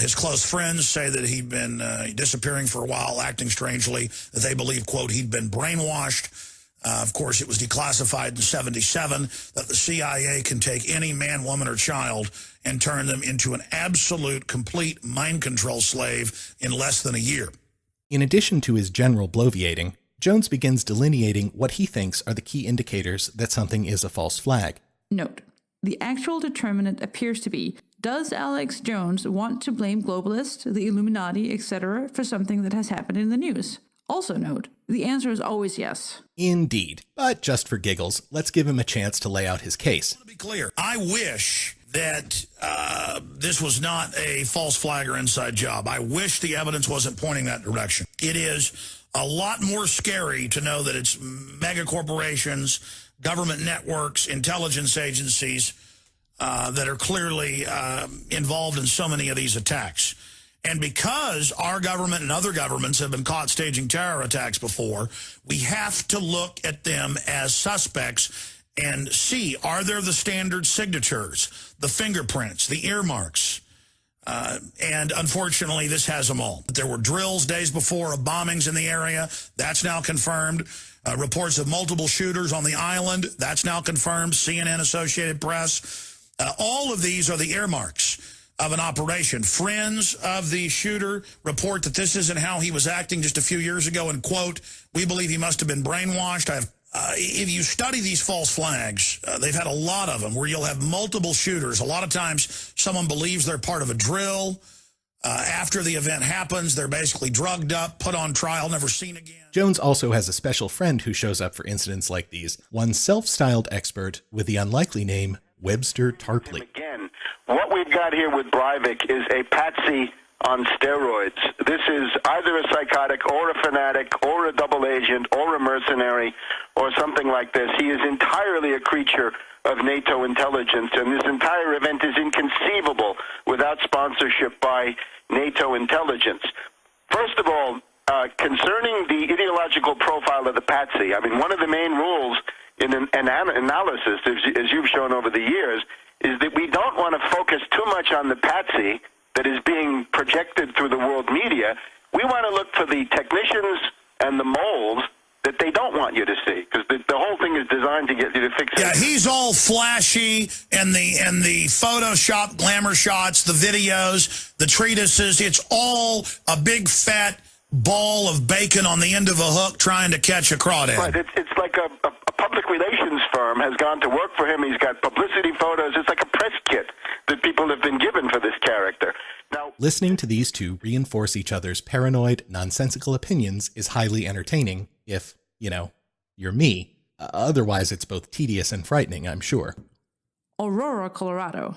His close friends say that he'd been disappearing for a while, acting strangely. That they believe, quote, he'd been brainwashed. Of course, it was declassified in '77 that the CIA can take any man, woman, or child and turn them into an absolute, complete mind control slave in less than a year. In addition to his general bloviating, Jones begins delineating what he thinks are the key indicators that something is a false flag. Note, the actual determinant appears to be, does Alex Jones want to blame globalists, the Illuminati, etc. for something that has happened in the news? Also note, the answer is always yes. Indeed. But just for giggles, let's give him a chance to lay out his case. To be clear, I wish that this was not a false flag or inside job. I wish the evidence wasn't pointing that direction. It is a lot more scary to know that it's mega corporations, government networks, intelligence agencies that are clearly involved in so many of these attacks. And because our government and other governments have been caught staging terror attacks before, we have to look at them as suspects and see, are there the standard signatures, the fingerprints, the earmarks? And unfortunately, this has them all. There were drills days before of bombings in the area. That's now confirmed. Reports of multiple shooters on the island. That's now confirmed. CNN, Associated Press. All of these are the earmarks of an operation. Friends of the shooter report that this isn't how he was acting just a few years ago, and, quote, we believe he must have been brainwashed. If you study these false flags, they've had a lot of them where you'll have multiple shooters. A lot of times someone believes they're part of a drill. After the event happens, they're basically drugged up, put on trial, never seen again. Jones also has a special friend who shows up for incidents like these, one self-styled expert with the unlikely name Webster Tarpley. Again, what we've got here with Breivik is a patsy on steroids. This is either a psychotic or a fanatic or a double agent or a mercenary or something like this. He is entirely a creature of NATO intelligence, and this entire event is inconceivable without sponsorship by NATO intelligence. First of all, concerning the ideological profile of the patsy, I mean, one of the main rules in an analysis, as you've shown over the years, is that we don't want to focus too much on the patsy that is being projected through the world media. We want to look for the technicians and the moles that they don't want you to see, because the whole thing is designed to get you to fix it. Yeah, he's all flashy, and the Photoshop glamour shots, the videos, the treatises, it's all a big fat ball of bacon on the end of a hook trying to catch a crawdad. Right, it's like a public relations firm has gone to work for him. He's got publicity photos. It's like a press kit that people have been given for this character. Now, listening to these two reinforce each other's paranoid, nonsensical opinions is highly entertaining if, you're me. Otherwise, it's both tedious and frightening, I'm sure. Aurora, Colorado.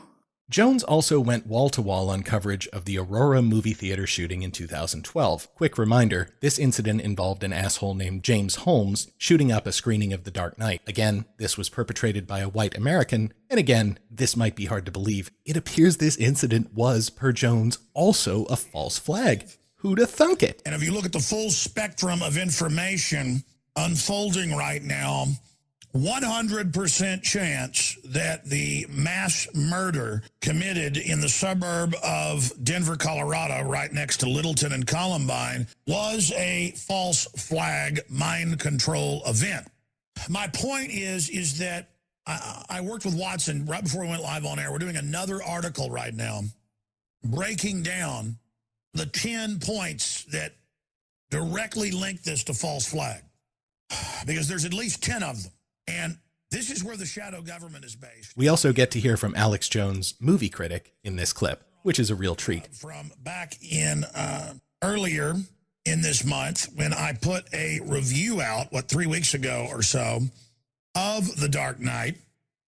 Jones also went wall-to-wall on coverage of the Aurora movie theater shooting in 2012. Quick reminder, this incident involved an asshole named James Holmes shooting up a screening of The Dark Knight. Again, this was perpetrated by a white American, and again, this might be hard to believe. It appears this incident was, per Jones, also a false flag. Who'da thunk it? And if you look at the full spectrum of information unfolding right now, 100% chance that the mass murder committed in the suburb of Denver, Colorado, right next to Littleton and Columbine, was a false flag mind control event. My point is that I worked with Watson right before we went live on air. We're doing another article right now breaking down the 10 points that directly link this to false flag, because there's at least 10 of them. And this is where the shadow government is based. We also get to hear from Alex Jones, movie critic, in this clip, which is a real treat. From back in earlier in this month, when I put a review out, 3 weeks ago or so, of The Dark Knight.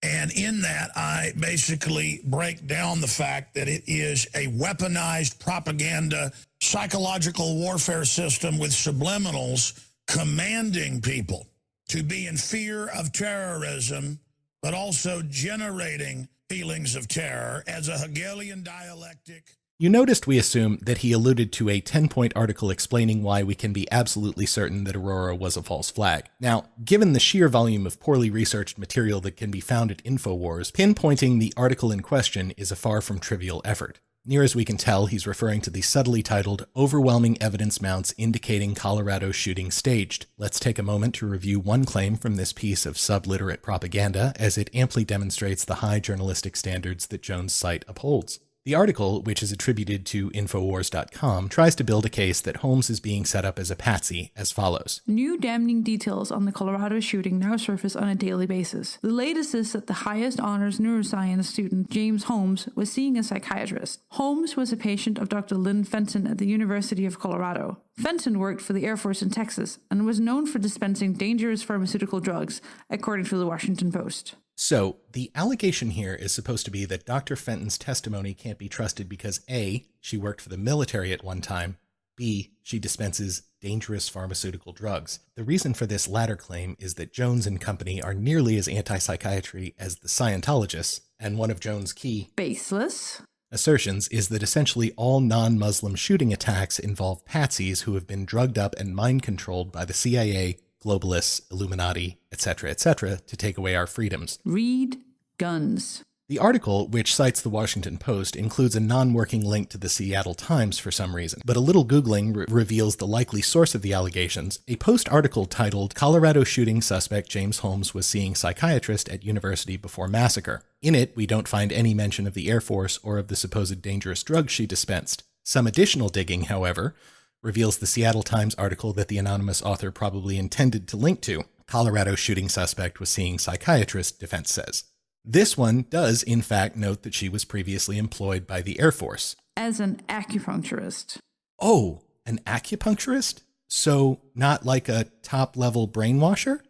And in that, I basically break down the fact that it is a weaponized propaganda, psychological warfare system with subliminals commanding people to be in fear of terrorism, but also generating feelings of terror as a Hegelian dialectic You noticed we assume that he alluded to a 10-point article explaining why we can be absolutely certain that Aurora was a false flag. Now, given the sheer volume of poorly researched material that can be found at InfoWars, pinpointing the article in question is a far from trivial effort. Near as we can tell, he's referring to the subtly titled Overwhelming Evidence Mounts Indicating Colorado Shooting Staged. Let's take a moment to review one claim from this piece of subliterate propaganda, as it amply demonstrates the high journalistic standards that Jones' site upholds. The article, which is attributed to Infowars.com, tries to build a case that Holmes is being set up as a patsy as follows. New damning details on the Colorado shooting now surface on a daily basis. The latest is that the highest honors neuroscience student, James Holmes, was seeing a psychiatrist. Holmes was a patient of Dr. Lynn Fenton at the University of Colorado. Fenton worked for the Air Force in Texas and was known for dispensing dangerous pharmaceutical drugs, according to the Washington Post. So, the allegation here is supposed to be that Dr. Fenton's testimony can't be trusted because A, she worked for the military at one time, B, she dispenses dangerous pharmaceutical drugs. The reason for this latter claim is that Jones and company are nearly as anti-psychiatry as the Scientologists, and one of Jones' key baseless assertions is that essentially all non-Muslim shooting attacks involve patsies who have been drugged up and mind-controlled by the CIA, globalists, Illuminati, etc., to take away our freedoms. Read guns. The article, which cites the Washington Post, includes a non-working link to the Seattle Times for some reason, but a little Googling reveals the likely source of the allegations, a Post article titled Colorado Shooting Suspect James Holmes Was Seeing Psychiatrist at University Before Massacre. In it, we don't find any mention of the Air Force or of the supposed dangerous drugs she dispensed. Some additional digging, however, reveals the Seattle Times article that the anonymous author probably intended to link to. Colorado shooting suspect was seeing psychiatrist, defense says. This one does, in fact, note that she was previously employed by the Air Force. As an acupuncturist. Oh, an acupuncturist? So not like a top-level brainwasher?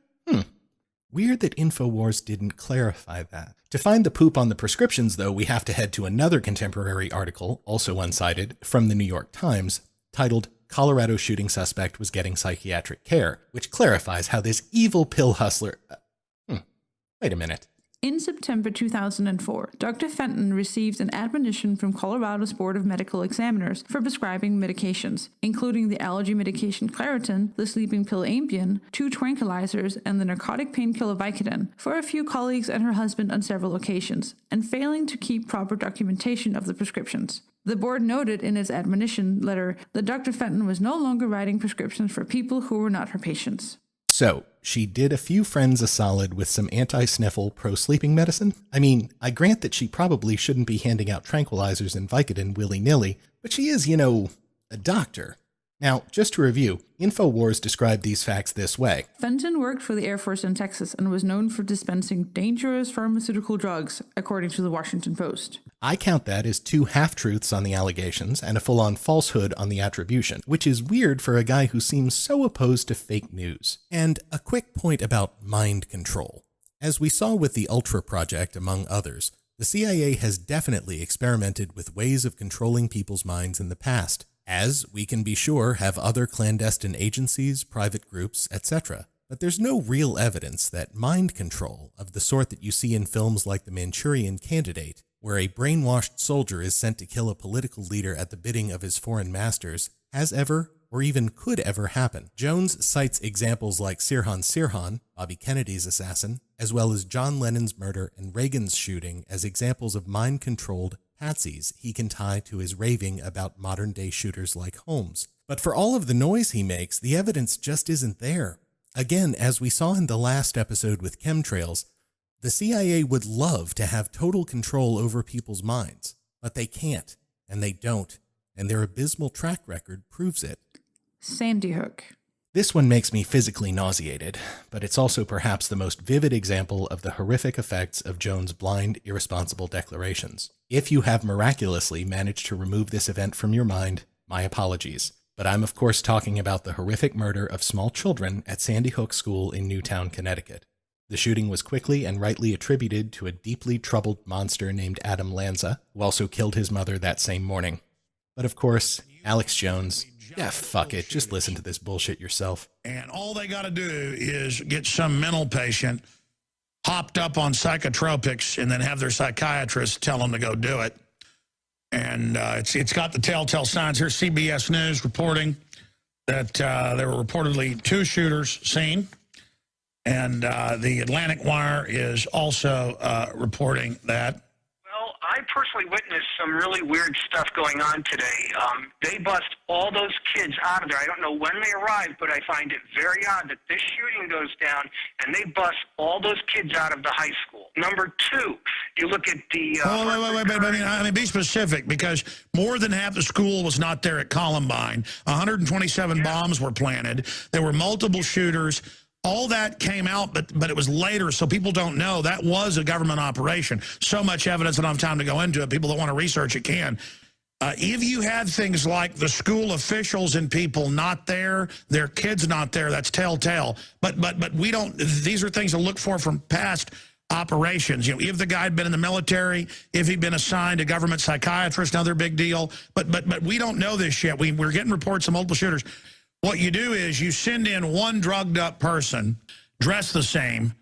Weird that InfoWars didn't clarify that. To find the poop on the prescriptions, though, we have to head to another contemporary article, also uncited, from the New York Times, titled Colorado Shooting Suspect Was Getting Psychiatric Care, which clarifies how this evil pill hustler... Wait a minute. In September 2004, Dr. Fenton received an admonition from Colorado's Board of Medical Examiners for prescribing medications, including the allergy medication Claritin, the sleeping pill Ambien, 2 tranquilizers, and the narcotic painkiller Vicodin, for a few colleagues and her husband on several occasions, and failing to keep proper documentation of the prescriptions. The board noted in its admonition letter that Dr. Fenton was no longer writing prescriptions for people who were not her patients. So, she did a few friends a solid with some anti-sniffle, pro-sleeping medicine? I mean, I grant that she probably shouldn't be handing out tranquilizers and Vicodin willy-nilly, but she is, a doctor. Now, just to review, InfoWars described these facts this way. Fenton worked for the Air Force in Texas and was known for dispensing dangerous pharmaceutical drugs, according to the Washington Post. I count that as 2 half-truths on the allegations and a full-on falsehood on the attribution, which is weird for a guy who seems so opposed to fake news. And a quick point about mind control. As we saw with the Ultra Project, among others, the CIA has definitely experimented with ways of controlling people's minds in the past, as we can be sure have other clandestine agencies, private groups, etc. But there's no real evidence that mind control, of the sort that you see in films like The Manchurian Candidate, where a brainwashed soldier is sent to kill a political leader at the bidding of his foreign masters, has ever, or even could ever happen. Jones cites examples like Sirhan, Bobby Kennedy's assassin, as well as John Lennon's murder and Reagan's shooting as examples of mind-controlled patsies he can tie to his raving about modern-day shooters like Holmes. But for all of the noise he makes, the evidence just isn't there. Again, as we saw in the last episode with chemtrails, the CIA would love to have total control over people's minds, but they can't, and they don't, and their abysmal track record proves it. Sandy Hook. This one makes me physically nauseated, but it's also perhaps the most vivid example of the horrific effects of Jones' blind, irresponsible declarations. If you have miraculously managed to remove this event from your mind, my apologies. But I'm of course talking about the horrific murder of small children at Sandy Hook School in Newtown, Connecticut. The shooting was quickly and rightly attributed to a deeply troubled monster named Adam Lanza, who also killed his mother that same morning. But of course, Alex Jones, fuck it, just listen to this bullshit yourself. And all they got to do is get some mental patient hopped up on psychotropics and then have their psychiatrist tell them to go do it. And it's got the telltale signs here. CBS News reporting that there were reportedly 2 shooters seen. And the Atlantic Wire is also reporting that. Well, I personally witnessed some really weird stuff going on today. They bust all those kids out of there. I don't know when they arrived, but I find it very odd that this shooting goes down and they bust all those kids out of the high school. Number 2, you look at the... wait. I mean, be specific, because more than half the school was not there at Columbine. 127 bombs were planted. There were multiple shooters. All that came out, but it was later, so people don't know. That was a government operation. So much evidence, I don't have time to go into it. People that want to research it can. If you have things like the school officials and people not there, their kids not there, that's telltale. But we don't, these are things to look for from past operations. You know, if the guy had been in the military, if he'd been assigned a government psychiatrist, another big deal. But we don't know this yet. We're getting reports of multiple shooters. What you do is you send in one drugged up person, dressed the same,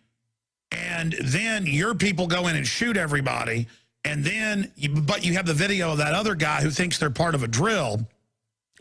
and then your people go in and shoot everybody, and then, but you have the video of that other guy who thinks they're part of a drill,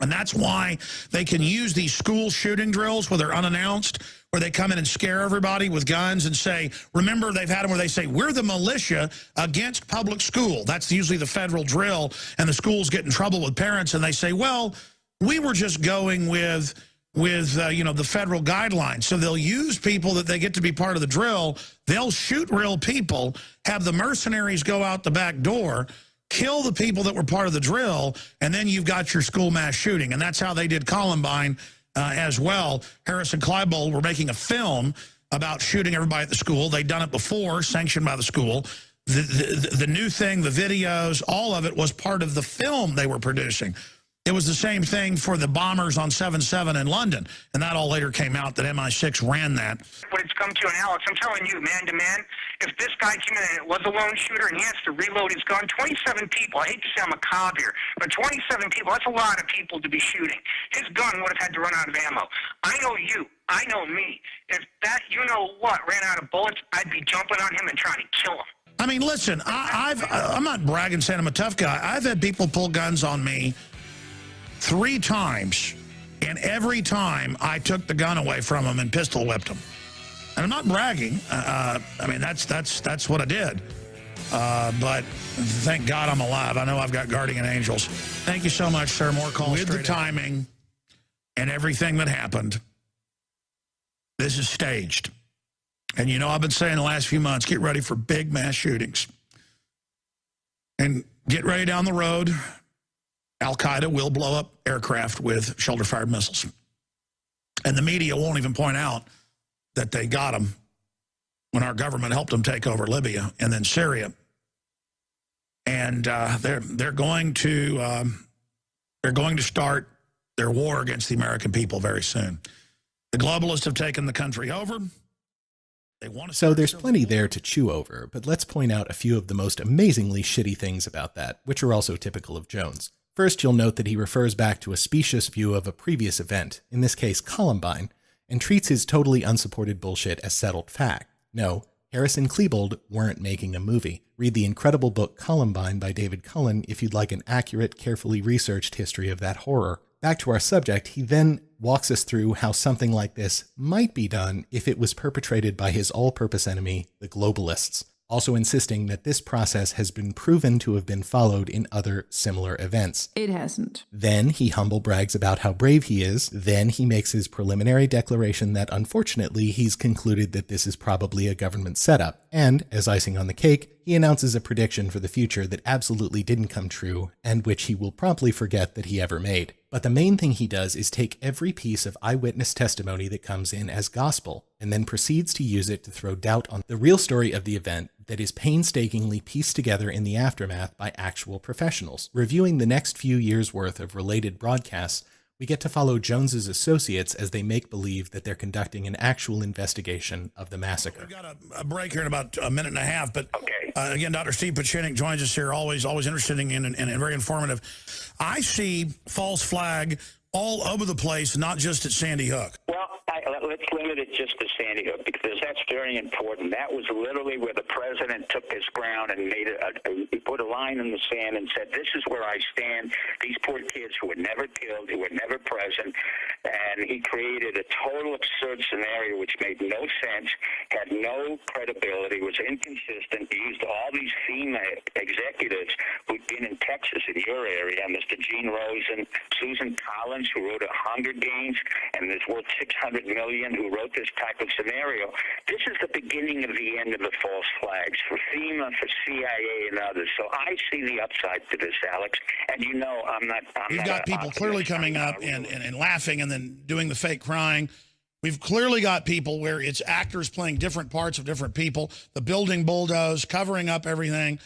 and that's why they can use these school shooting drills where they're unannounced, where they come in and scare everybody with guns and say, remember, they've had them where they say, we're the militia against public school. That's usually the federal drill, and the schools get in trouble with parents, and they say, well, we were just going with you know, the federal guidelines. So they'll use people that they get to be part of the drill. They'll shoot real people, have the mercenaries go out the back door, kill the people that were part of the drill, and then you've got your school mass shooting. And that's how they did Columbine as well. Harris and Kleinbold were making a film about shooting everybody at the school. They'd done it before, sanctioned by the school. The new thing, the videos, all of it was part of the film they were producing. It was the same thing for the bombers on 7/7 in London, and that all later came out that MI6 ran that. What it's come to, and Alex, I'm telling you, man to man, if this guy came in and it was a lone shooter and he has to reload his gun, 27 people, I hate to say I'm a cob here, but 27 people, that's a lot of people to be shooting. His gun would have had to run out of ammo. I know you. I know me. If that, you know what, ran out of bullets, I'd be jumping on him and trying to kill him. I mean, listen, I'm not bragging saying I'm a tough guy. I've had people pull guns on me 3 times, and every time I took the gun away from them and pistol whipped them. And I'm not bragging. I mean, that's what I did. But thank God I'm alive. I know I've got guardian angels. Thank you so much, sir. More calls. With the timing and everything that happened, this is staged. And you know, I've been saying the last few months, get ready for big mass shootings. And get ready down the road. Al-Qaeda will blow up aircraft with shoulder-fired missiles. And the media won't even point out that they got them when our government helped them take over Libya and then Syria. And they're going to start their war against the American people very soon. The globalists have taken the country over. They want to. So there's plenty there to chew over, but let's point out a few of the most amazingly shitty things about that, which are also typical of Jones. First, you'll note that he refers back to a specious view of a previous event, in this case Columbine, and treats his totally unsupported bullshit as settled fact. No, Harris and Kleinbold weren't making a movie. Read the incredible book Columbine by David Cullen if you'd like an accurate, carefully researched history of that horror. Back to our subject, he then walks us through how something like this might be done if it was perpetrated by his all-purpose enemy, the globalists, also insisting that this process has been proven to have been followed in other similar events. It hasn't. Then he humble brags about how brave he is. Then he makes his preliminary declaration that unfortunately he's concluded that this is probably a government setup. And, as icing on the cake, he announces a prediction for the future that absolutely didn't come true, and which he will promptly forget that he ever made. But the main thing he does is take every piece of eyewitness testimony that comes in as gospel, and then proceeds to use it to throw doubt on the real story of the event that is painstakingly pieced together in the aftermath by actual professionals. Reviewing the next few years' worth of related broadcasts, we get to follow Jones's associates as they make believe that they're conducting an actual investigation of the massacre. We've got a break here in about a minute and a half, but again, Dr. Steve Pachinik joins us here, always interested in and very informative. I see false flag all over the place, not just at Sandy Hook. Well, let's limit it just the Sandy Hook, because that's very important. That was literally where the president took his ground and he put a line in the sand and said, this is where I stand. These poor kids who were never killed, who were never present, and he created a total absurd scenario which made no sense, had no credibility, was inconsistent. He used all these FEMA executives who'd been in Texas, in your area, Mr. Gene Rosen, Susan Collins, who wrote Hunger Games, and is worth $600 million, who wrote this type of scenario. This is the beginning of the end of the false flags for FEMA, for CIA, and others. So I see the upside to this, Alex. And you know, You've got people clearly coming up and laughing and then doing the fake crying. We've clearly got people where it's actors playing different parts of different people. The building bulldoze, covering up everything.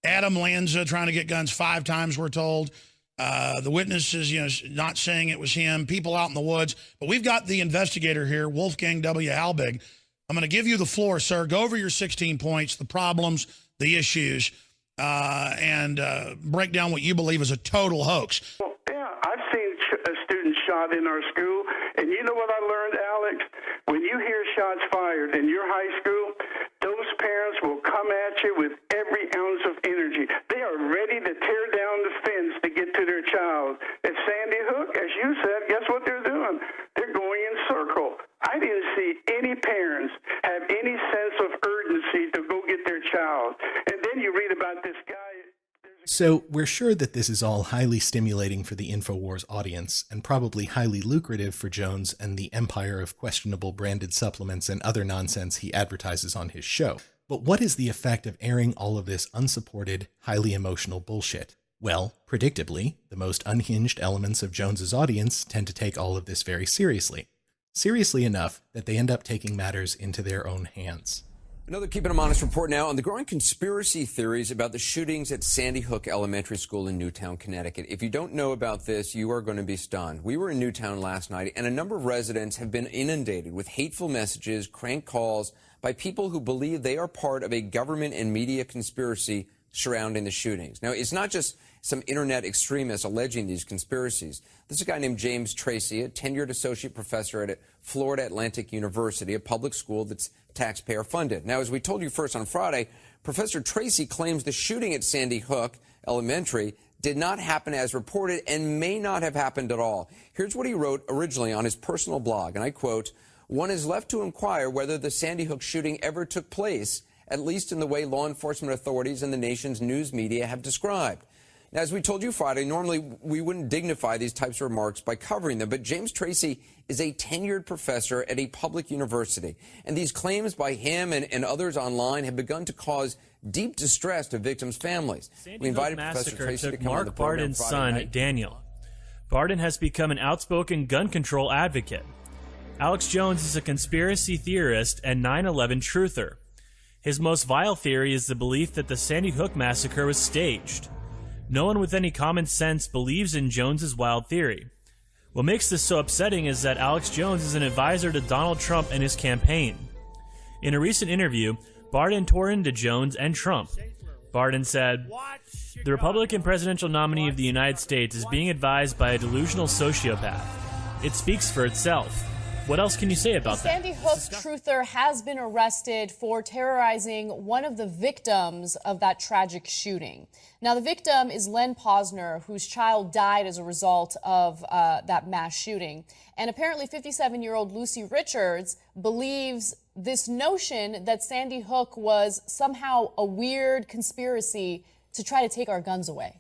Adam Lanza trying to get guns 5 times, we're told. The witnesses, not saying it was him. People out in the woods. But we've got the investigator here, Wolfgang W. Halbig. I'm going to give you the floor, sir. Go over your 16 points, the problems, the issues, and break down what you believe is a total hoax. Well, yeah, I've seen students shot in our school, and you know what I learned, Alex? When you hear shots fired in your high school, those parents will come at you with every ounce of energy. They are ready to tear down the fence to get to their child. At Sandy Hook, as you said, guess what they're doing? They're going in circle. I didn't see any parents have any sense of urgency to go get their child. And then you read about this guy. So we're sure that this is all highly stimulating for the InfoWars audience, and probably highly lucrative for Jones and the empire of questionable branded supplements and other nonsense he advertises on his show. But what is the effect of airing all of this unsupported, highly emotional bullshit? Well, predictably, the most unhinged elements of Jones's audience tend to take all of this very seriously. Seriously enough that they end up taking matters into their own hands. Another Keeping 'em Honest report now on the growing conspiracy theories about the shootings at Sandy Hook Elementary School in Newtown, Connecticut. If you don't know about this, you are going to be stunned. We were in Newtown last night, and a number of residents have been inundated with hateful messages, crank calls by people who believe they are part of a government and media conspiracy surrounding the shootings. Now, it's not just some internet extremists alleging these conspiracies. There's a guy named James Tracy, a tenured associate professor at Florida Atlantic University, a public school that's taxpayer funded. Now, as we told you first on Friday, Professor Tracy claims the shooting at Sandy Hook Elementary did not happen as reported and may not have happened at all. Here's what he wrote originally on his personal blog, and I quote, "One is left to inquire whether the Sandy Hook shooting ever took place, at least in the way law enforcement authorities and the nation's news media have described." Now, as we told you Friday, normally we wouldn't dignify these types of remarks by covering them, but James Tracy is a tenured professor at a public university, and these claims by him and others online have begun to cause deep distress to victims' families. Sandy We invited Hook Professor massacre Tracy to took come on the Mark program Barden's Friday son, night. Daniel. Barden has become an outspoken gun control advocate. Alex Jones is a conspiracy theorist and 9/11 truther. His most vile theory is the belief that the Sandy Hook massacre was staged. No one with any common sense believes in Jones's wild theory. What makes this so upsetting is that Alex Jones is an advisor to Donald Trump and his campaign. In a recent interview, Barden tore into Jones and Trump. Barden said, "The Republican presidential nominee of the United States is being advised by a delusional sociopath. It speaks for itself. What else can you say about that?" Sandy Hook truther has been arrested for terrorizing one of the victims of that tragic shooting. Now, the victim is Len Posner, whose child died as a result of that mass shooting. And apparently 57-year-old Lucy Richards believes this notion that Sandy Hook was somehow a weird conspiracy to try to take our guns away.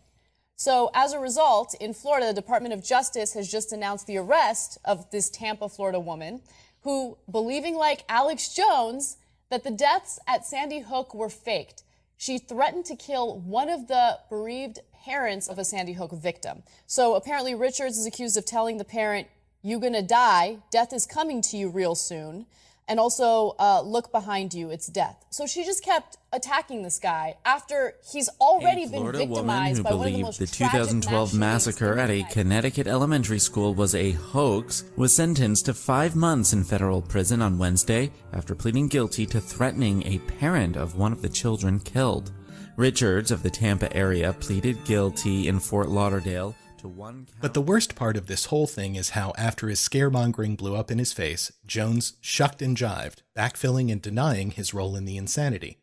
So as a result, in Florida, the Department of Justice has just announced the arrest of this Tampa, Florida woman who, believing like Alex Jones, that the deaths at Sandy Hook were faked. She threatened to kill one of the bereaved parents of a Sandy Hook victim. So apparently Richards is accused of telling the parent, "You're gonna die, death is coming to you real soon. And also, look behind you, it's death." So she just kept attacking this guy after he's already been Florida woman victimized who by one of the believed most the tragic 2012 massacre at a Connecticut elementary school was a hoax was sentenced to 5 months in federal prison on Wednesday after pleading guilty to threatening a parent of one of the children killed. Richards of the Tampa area pleaded guilty in Fort Lauderdale, to one count. But the worst part of this whole thing is how, after his scaremongering blew up in his face, Jones shucked and jived, backfilling and denying his role in the insanity.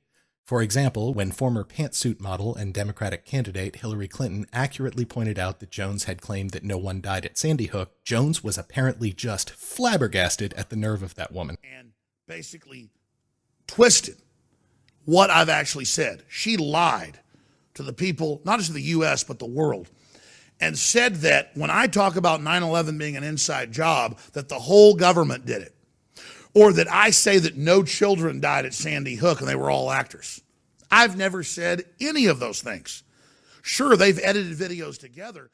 For example, when former pantsuit model and Democratic candidate Hillary Clinton accurately pointed out that Jones had claimed that no one died at Sandy Hook, Jones was apparently just flabbergasted at the nerve of that woman. And basically twisted what I've actually said. She lied to the people, not just the U.S., but the world, and said that when I talk about 9/11 being an inside job, that the whole government did it. Or that I say that no children died at Sandy Hook and they were all actors. I've never said any of those things. Sure, they've edited videos together.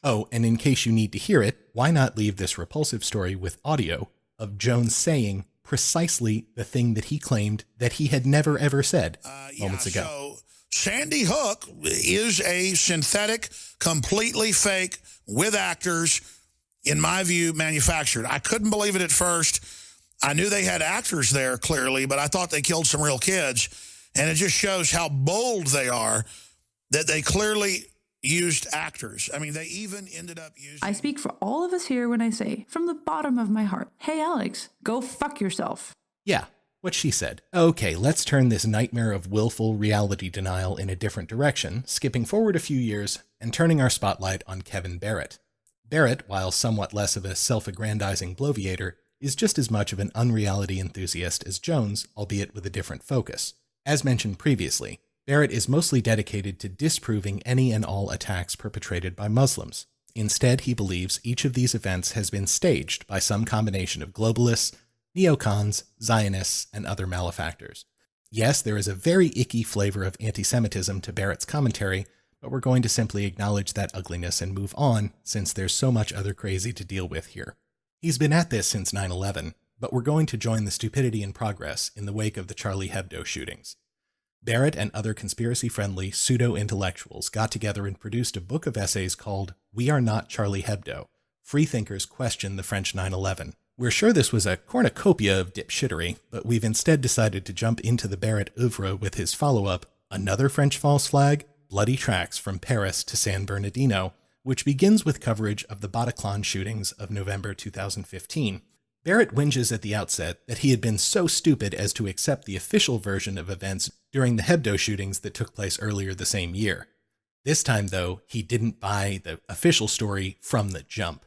Oh, and in case you need to hear it, why not leave this repulsive story with audio of Jones saying precisely the thing that he claimed that he had never ever said moments ago. So Sandy Hook is a synthetic, completely fake, with actors, in my view, manufactured. I couldn't believe it at first. I knew they had actors there, clearly, but I thought they killed some real kids. And it just shows how bold they are that they clearly used actors. I mean, they even ended up using... I speak for all of us here when I say, from the bottom of my heart, hey Alex, go fuck yourself. Yeah, what she said. Okay, let's turn this nightmare of willful reality denial in a different direction, skipping forward a few years and turning our spotlight on Kevin Barrett. Barrett, while somewhat less of a self-aggrandizing bloviator, is just as much of an unreality enthusiast as Jones, albeit with a different focus. As mentioned previously, Barrett is mostly dedicated to disproving any and all attacks perpetrated by Muslims. Instead, he believes each of these events has been staged by some combination of globalists, neocons, Zionists, and other malefactors. Yes, there is a very icky flavor of anti-Semitism to Barrett's commentary, but we're going to simply acknowledge that ugliness and move on, since there's so much other crazy to deal with here. He's been at this since 9/11, but we're going to join the stupidity in progress in the wake of the Charlie Hebdo shootings. Barrett and other conspiracy-friendly pseudo-intellectuals got together and produced a book of essays called We Are Not Charlie Hebdo. Freethinkers Question the French 9/11. We're sure this was a cornucopia of dipshittery, but we've instead decided to jump into the Barrett oeuvre with his follow-up, Another French False Flag, Bloody Tracks from Paris to San Bernardino, which begins with coverage of the Bataclan shootings of November 2015. Barrett whinges at the outset that he had been so stupid as to accept the official version of events during the Hebdo shootings that took place earlier the same year. This time, though, he didn't buy the official story from the jump.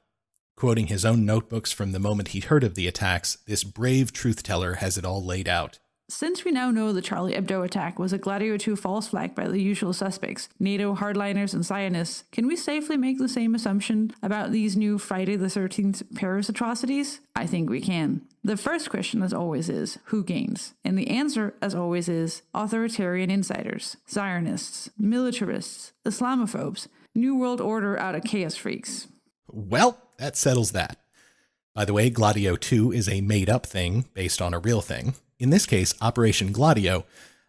Quoting his own notebooks from the moment he'd heard of the attacks, this brave truth-teller has it all laid out. Since we now know the Charlie Hebdo attack was a Gladio II false flag by the usual suspects, NATO, hardliners, and Zionists, can we safely make the same assumption about these new Friday the 13th Paris atrocities? I think we can. The first question, as always, is, who gains? And the answer, as always, is authoritarian insiders, Zionists, militarists, Islamophobes, New World Order out of chaos freaks. Well, that settles that. By the way, Gladio II is a made-up thing based on a real thing. In this case, Operation Gladio,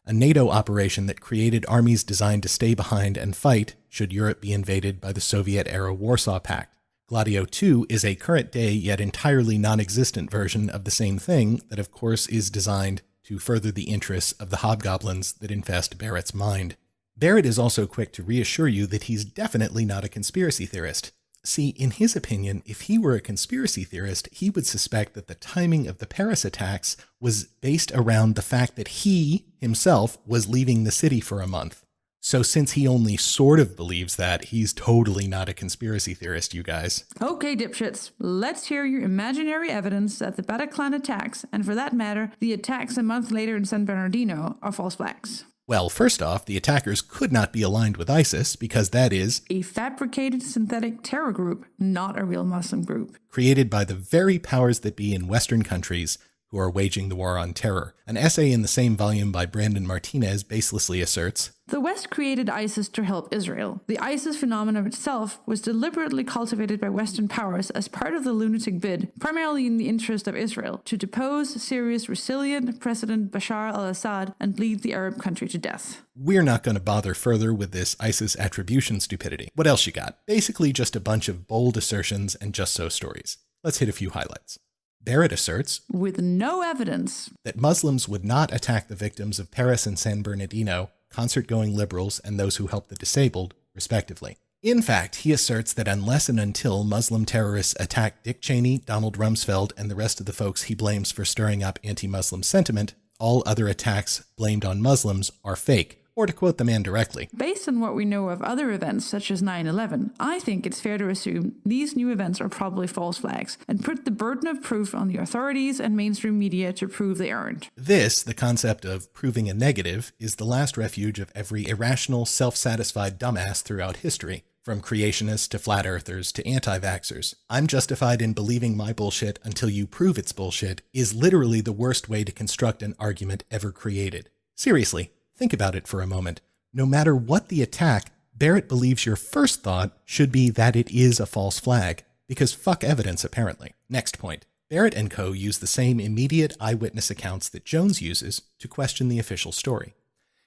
a NATO operation that created armies designed to stay behind and fight should Europe be invaded by the Soviet-era Warsaw Pact. Gladio II is a current-day yet entirely non-existent version of the same thing that, of course, is designed to further the interests of the hobgoblins that infest Barrett's mind. Barrett is also quick to reassure you that he's definitely not a conspiracy theorist. See, in his opinion, if he were a conspiracy theorist, he would suspect that the timing of the Paris attacks was based around the fact that he, himself, was leaving the city for a month. So since he only sort of believes that, he's totally not a conspiracy theorist, you guys. Okay, dipshits, let's hear your imaginary evidence that the Bataclan attacks, and for that matter, the attacks a month later in San Bernardino, are false flags. Well, first off, the attackers could not be aligned with ISIS because that is a fabricated synthetic terror group, not a real Muslim group. Created by the very powers that be in Western countries who are waging the war on terror. An essay in the same volume by Brandon Martinez baselessly asserts, the West created ISIS to help Israel. The ISIS phenomenon itself was deliberately cultivated by Western powers as part of the lunatic bid, primarily in the interest of Israel, to depose Syria's resilient President Bashar al-Assad and bleed the Arab country to death. We're not going to bother further with this ISIS attribution stupidity. What else you got? Basically just a bunch of bold assertions and just-so stories. Let's hit a few highlights. Barrett asserts, with no evidence, that Muslims would not attack the victims of Paris and San Bernardino, concert-going liberals, and those who help the disabled, respectively. In fact, he asserts that unless and until Muslim terrorists attack Dick Cheney, Donald Rumsfeld, and the rest of the folks he blames for stirring up anti-Muslim sentiment, all other attacks blamed on Muslims are fake. Or to quote the man directly, based on what we know of other events such as 9/11, I think it's fair to assume these new events are probably false flags and put the burden of proof on the authorities and mainstream media to prove they aren't. This, the concept of proving a negative, is the last refuge of every irrational, self-satisfied dumbass throughout history. From creationists to flat earthers to anti-vaxxers. I'm justified in believing my bullshit until you prove it's bullshit is literally the worst way to construct an argument ever created. Seriously, think about it for a moment. No matter what the attack, Barrett believes your first thought should be that it is a false flag, because fuck evidence apparently. Next point. Barrett and co. use the same immediate eyewitness accounts that Jones uses to question the official story.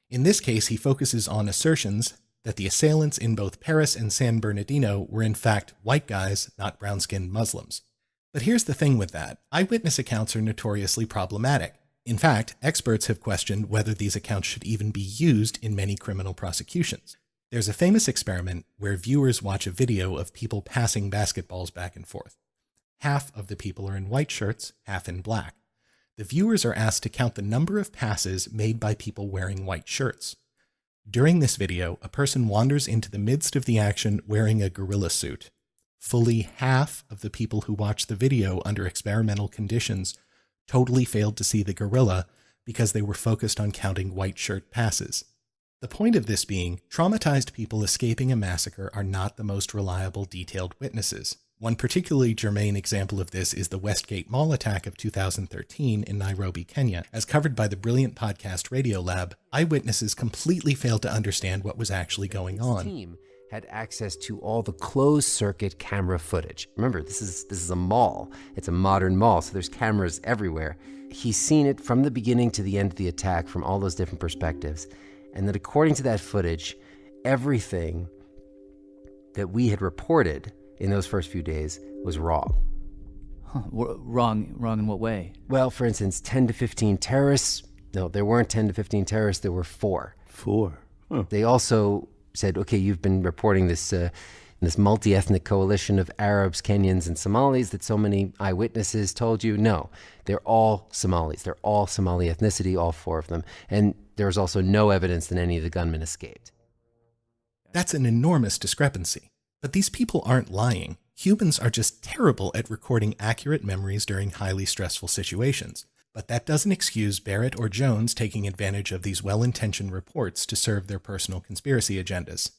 In this case, he focuses on assertions that the assailants in both Paris and San Bernardino were in fact white guys, not brown-skinned Muslims. But here's the thing with that. Eyewitness accounts are notoriously problematic. In fact, experts have questioned whether these accounts should even be used in many criminal prosecutions. There's a famous experiment where viewers watch a video of people passing basketballs back and forth. Half of the people are in white shirts, half in black. The viewers are asked to count the number of passes made by people wearing white shirts. During this video, a person wanders into the midst of the action wearing a gorilla suit. Fully half of the people who watched the video under experimental conditions totally failed to see the gorilla because they were focused on counting white shirt passes. The point of this being, traumatized people escaping a massacre are not the most reliable, detailed witnesses. One particularly germane example of this is the Westgate Mall attack of 2013 in Nairobi, Kenya. As covered by the brilliant podcast Radiolab, eyewitnesses completely failed to understand what was actually going on. Team had access to all the closed-circuit camera footage. Remember, this is a mall. It's a modern mall, so there's cameras everywhere. He's seen it from the beginning to the end of the attack from all those different perspectives. And that according to that footage, everything that we had reported in those first few days was wrong. Wrong in what way? Well, for instance, 10 to 15 terrorists. No, there weren't 10 to 15 terrorists, there were 4. 4? Huh. They also said, okay, you've been reporting this multi-ethnic coalition of Arabs, Kenyans, and Somalis that so many eyewitnesses told you. No, they're all Somalis. They're all Somali ethnicity, all 4 of them. And there was also no evidence that any of the gunmen escaped. That's an enormous discrepancy. But these people aren't lying. Humans are just terrible at recording accurate memories during highly stressful situations. But that doesn't excuse Barrett or Jones taking advantage of these well-intentioned reports to serve their personal conspiracy agendas.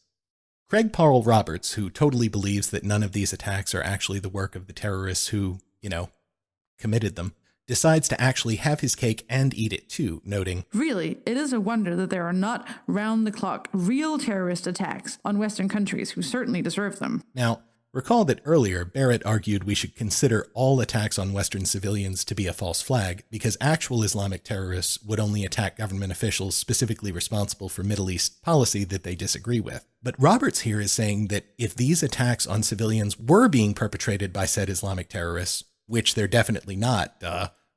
Craig Paul Roberts, who totally believes that none of these attacks are actually the work of the terrorists who, committed them, decides to actually have his cake and eat it too, noting, "Really, it is a wonder that there are not round-the-clock real terrorist attacks on Western countries who certainly deserve them." Now, recall that earlier Barrett argued we should consider all attacks on Western civilians to be a false flag because actual Islamic terrorists would only attack government officials specifically responsible for Middle East policy that they disagree with. But Roberts here is saying that if these attacks on civilians were being perpetrated by said Islamic terrorists, which they're definitely not,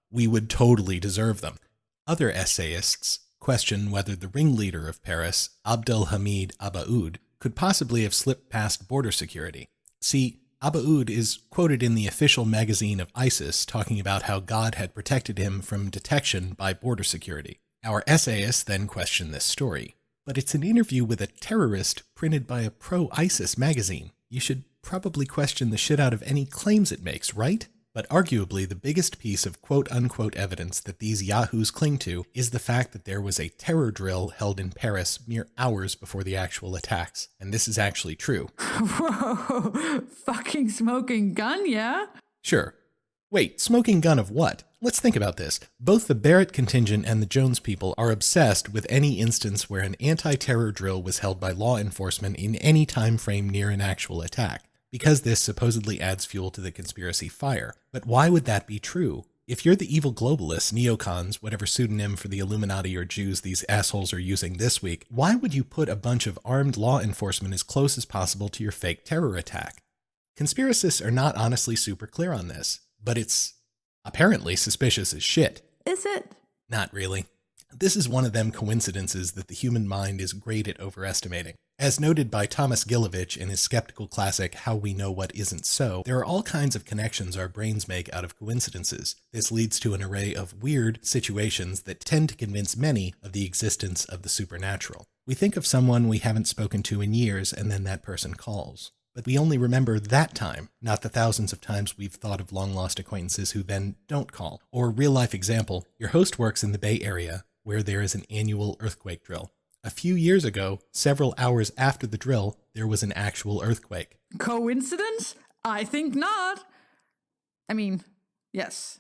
we would totally deserve them. Other essayists question whether the ringleader of Paris, Abdel Hamid Abaoud, could possibly have slipped past border security. See, Abaoud is quoted in the official magazine of ISIS talking about how God had protected him from detection by border security. Our essayists then question this story. But it's an interview with a terrorist printed by a pro-ISIS magazine. You should probably question the shit out of any claims it makes, right? But arguably the biggest piece of quote-unquote evidence that these yahoos cling to is the fact that there was a terror drill held in Paris mere hours before the actual attacks. And this is actually true. Whoa, fucking smoking gun, yeah? Sure. Wait, smoking gun of what? Let's think about this. Both the Barrett contingent and the Jones people are obsessed with any instance where an anti-terror drill was held by law enforcement in any time frame near an actual attack, because this supposedly adds fuel to the conspiracy fire. But why would that be true? If you're the evil globalists, neocons, whatever pseudonym for the Illuminati or Jews these assholes are using this week, why would you put a bunch of armed law enforcement as close as possible to your fake terror attack? Conspiracists are not honestly super clear on this, but it's apparently suspicious as shit. Is it? Not really. This is one of them coincidences that the human mind is great at overestimating. As noted by Thomas Gilovich in his skeptical classic How We Know What Isn't So, there are all kinds of connections our brains make out of coincidences. This leads to an array of weird situations that tend to convince many of the existence of the supernatural. We think of someone we haven't spoken to in years, and then that person calls. But we only remember that time, not the thousands of times we've thought of long-lost acquaintances who then don't call. Or real-life example, your host works in the Bay Area, where there is an annual earthquake drill. A few years ago, several hours after the drill, there was an actual earthquake. Coincidence? I think not. I mean, yes.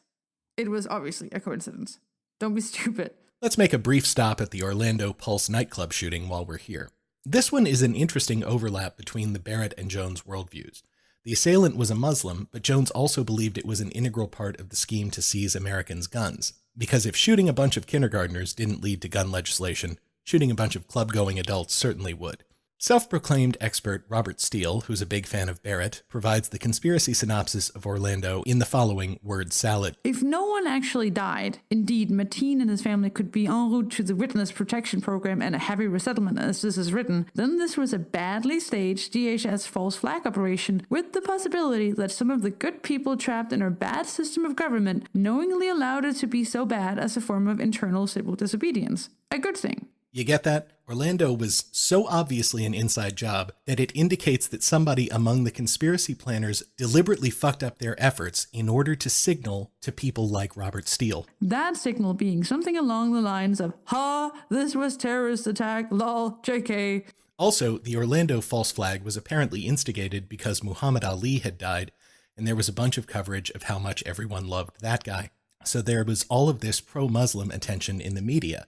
It was obviously a coincidence. Don't be stupid. Let's make a brief stop at the Orlando Pulse nightclub shooting while we're here. This one is an interesting overlap between the Barrett and Jones worldviews. The assailant was a Muslim, but Jones also believed it was an integral part of the scheme to seize Americans' guns. Because if shooting a bunch of kindergartners didn't lead to gun legislation, shooting a bunch of club-going adults certainly would. Self-proclaimed expert Robert Steele, who's a big fan of Barrett, provides the conspiracy synopsis of Orlando in the following word salad. If no one actually died, indeed, Mateen and his family could be en route to the Witness Protection Program and a heavy resettlement as this is written, then this was a badly staged DHS false flag operation with the possibility that some of the good people trapped in our bad system of government knowingly allowed it to be so bad as a form of internal civil disobedience. A good thing. You get that? Orlando was so obviously an inside job that it indicates that somebody among the conspiracy planners deliberately fucked up their efforts in order to signal to people like Robert Steele. That signal being something along the lines of, ha, this was terrorist attack, lol, JK. Also, the Orlando false flag was apparently instigated because Muhammad Ali had died, and there was a bunch of coverage of how much everyone loved that guy. So there was all of this pro-Muslim attention in the media.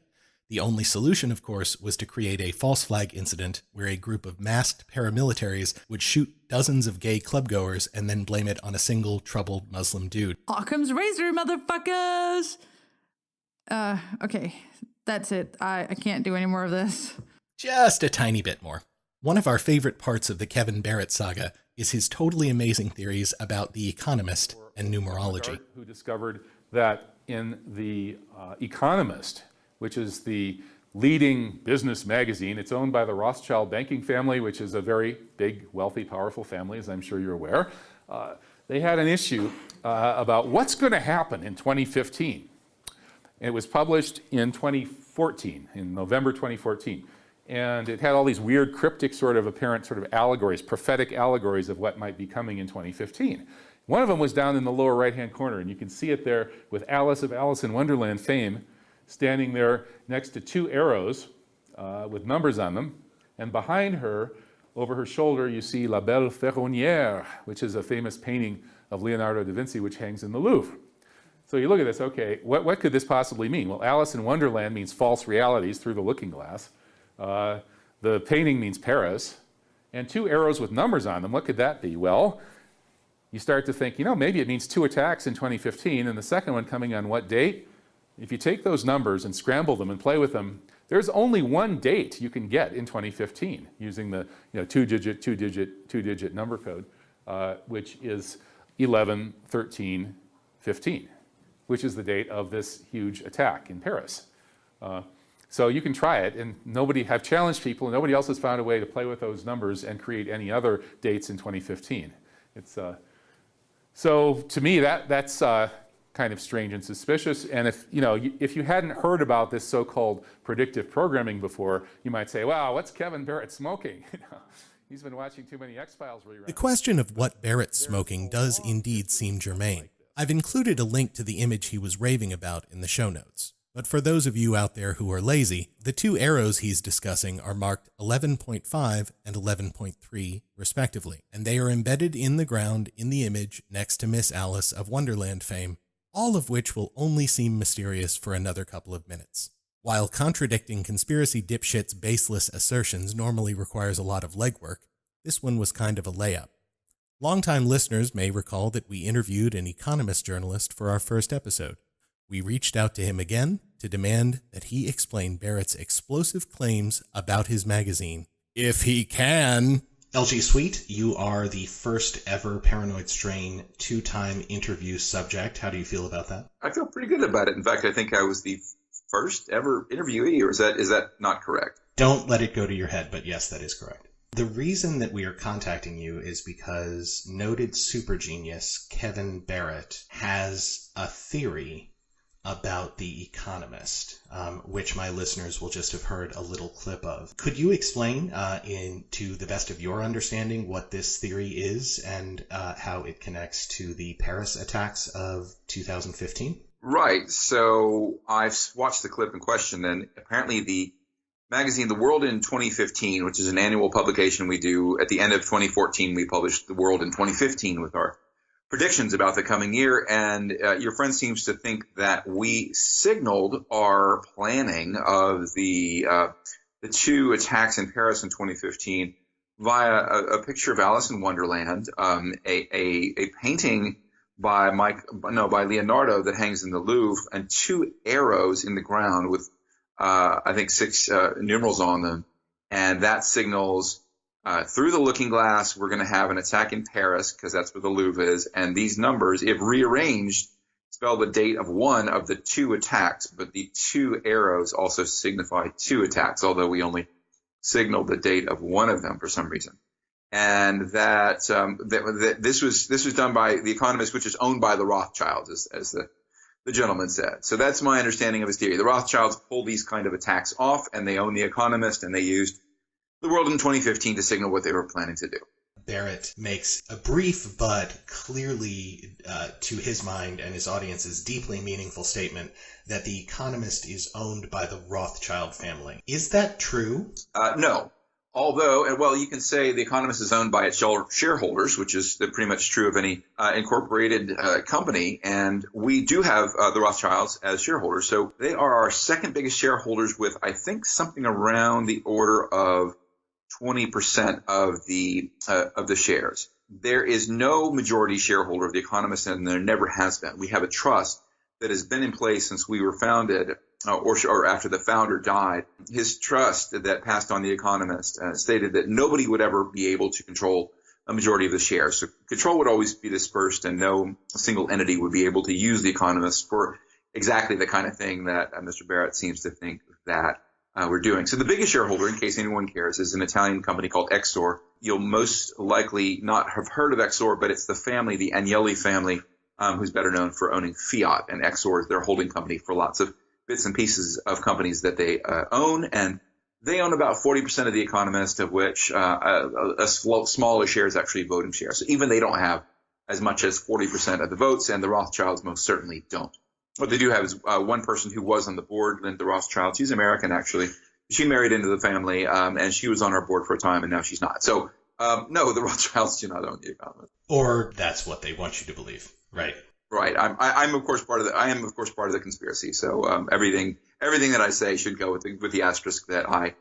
The only solution, of course, was to create a false flag incident where a group of masked paramilitaries would shoot dozens of gay clubgoers and then blame it on a single troubled Muslim dude. Occam's razor, motherfuckers! Okay, that's it. I can't do any more of this. Just a tiny bit more. One of our favorite parts of the Kevin Barrett saga is his totally amazing theories about the Economist and numerology. Who discovered that in the Economist, which is the leading business magazine. It's owned by the Rothschild banking family, which is a very big, wealthy, powerful family, as I'm sure you're aware. They had an issue about what's going to happen in 2015. It was published in 2014, in November 2014. And it had all these weird, cryptic apparent allegories, prophetic allegories of what might be coming in 2015. One of them was down in the lower right-hand corner, and you can see it there with Alice of Alice in Wonderland fame, standing there next to two arrows with numbers on them. And behind her, over her shoulder, you see La Belle Ferronnière, which is a famous painting of Leonardo da Vinci, which hangs in the Louvre. So you look at this, okay, what could this possibly mean? Well, Alice in Wonderland means false realities through the looking glass. The painting means Paris. And two arrows with numbers on them, what could that be? Well, you start to think, maybe it means 2 attacks in 2015, and the second one coming on what date? If you take those numbers and scramble them and play with them, there's only one date you can get in 2015 using the two-digit number code, which is 11-13-15, which is the date of this huge attack in Paris. So you can try it, and I've challenged people, and nobody else has found a way to play with those numbers and create any other dates in 2015. So to me, that's kind of strange and suspicious. And if you hadn't heard about this so-called predictive programming before, you might say, wow, what's Kevin Barrett smoking? He's been watching too many X-Files reruns. The question of what Barrett's smoking does indeed seem germane. I've included a link to the image he was raving about in the show notes. But for those of you out there who are lazy, the two arrows he's discussing are marked 11.5 and 11.3 respectively, and they are embedded in the ground in the image next to Miss Alice of Wonderland fame, all of which will only seem mysterious for another couple of minutes. While contradicting conspiracy dipshits' baseless assertions normally requires a lot of legwork, this one was kind of a layup. Longtime listeners may recall that we interviewed an Economist journalist for our first episode. We reached out to him again to demand that he explain Barrett's explosive claims about his magazine, if he can. LG Sweet, you are the first ever Paranoid Strain 2-time interview subject. How do you feel about that? I feel pretty good about it. In fact, I think I was the first ever interviewee, or is that not correct? Don't let it go to your head, but yes, that is correct. The reason that we are contacting you is because noted super genius Kevin Barrett has a theory about The Economist, which my listeners will just have heard a little clip of. Could you explain, to the best of your understanding, what this theory is and how it connects to the Paris attacks of 2015? Right. So I've watched the clip in question, and apparently the magazine The World in 2015, which is an annual publication we do at the end of 2014, we published The World in 2015 with our predictions about the coming year, and your friend seems to think that we signaled our planning of the two attacks in Paris in 2015 via a picture of Alice in Wonderland, a painting by Leonardo that hangs in the Louvre, and two arrows in the ground with I think 6 numerals on them, and that signals through the looking glass we're going to have an attack in Paris, because that's where the Louvre is, and these numbers, if rearranged, spell the date of one of the two attacks, but the two arrows also signify two attacks, although we only signaled the date of one of them for some reason. And that this was done by The Economist, which is owned by the Rothschilds, as the gentleman said. So that's my understanding of his theory. The Rothschilds pulled these kind of attacks off, and they own The Economist, and they used The World in 2015 to signal what they were planning to do. Barrett makes a brief but clearly, to his mind and his audience's deeply meaningful statement that The Economist is owned by the Rothschild family. Is that true? No. Although, well, you can say The Economist is owned by its shareholders, which is pretty much true of any incorporated company, and we do have the Rothschilds as shareholders. So they are our second biggest shareholders with, I think, something around the order of 20% of the shares. There is no majority shareholder of The Economist, and there never has been. We have a trust that has been in place since we were founded, or after the founder died. His trust that passed on The Economist stated that nobody would ever be able to control a majority of the shares. So control would always be dispersed, and no single entity would be able to use The Economist for exactly the kind of thing that Mr. Barrett seems to think that we're doing. So the biggest shareholder, in case anyone cares, is an Italian company called Exor. You'll most likely not have heard of Exor, but it's the family, the Agnelli family, who's better known for owning Fiat, and Exor is their holding company for lots of bits and pieces of companies that they own, and they own about 40% of The Economist, of which a smaller share is actually voting shares. So even they don't have as much as 40% of the votes, and the Rothschilds most certainly don't. What they do have is one person who was on the board, Linda Rothschild. She's American, actually. She married into the family, and she was on our board for a time, and now she's not. So, no, the Rothschilds do not own The Economist. Or that's what they want you to believe, right? Right. I'm of course part of the conspiracy. So everything that I say should go with the asterisk that I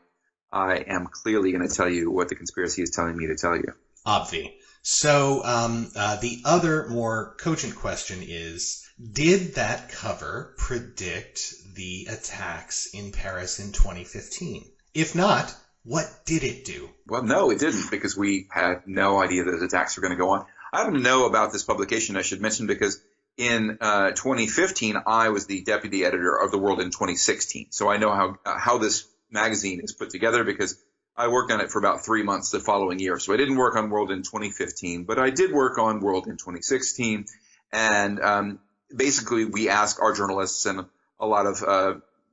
am clearly going to tell you what the conspiracy is telling me to tell you. Obvi. So the other more cogent question is, did that cover predict the attacks in Paris in 2015? If not, what did it do? Well, no, it didn't, because we had no idea that attacks were going to go on. I happen to know about this publication, I should mention, because in 2015, I was the deputy editor of The World in 2016. So I know how this magazine is put together, because I worked on it for about 3 months the following year. So I didn't work on World in 2015, but I did work on World in 2016. And basically, we ask our journalists and a lot of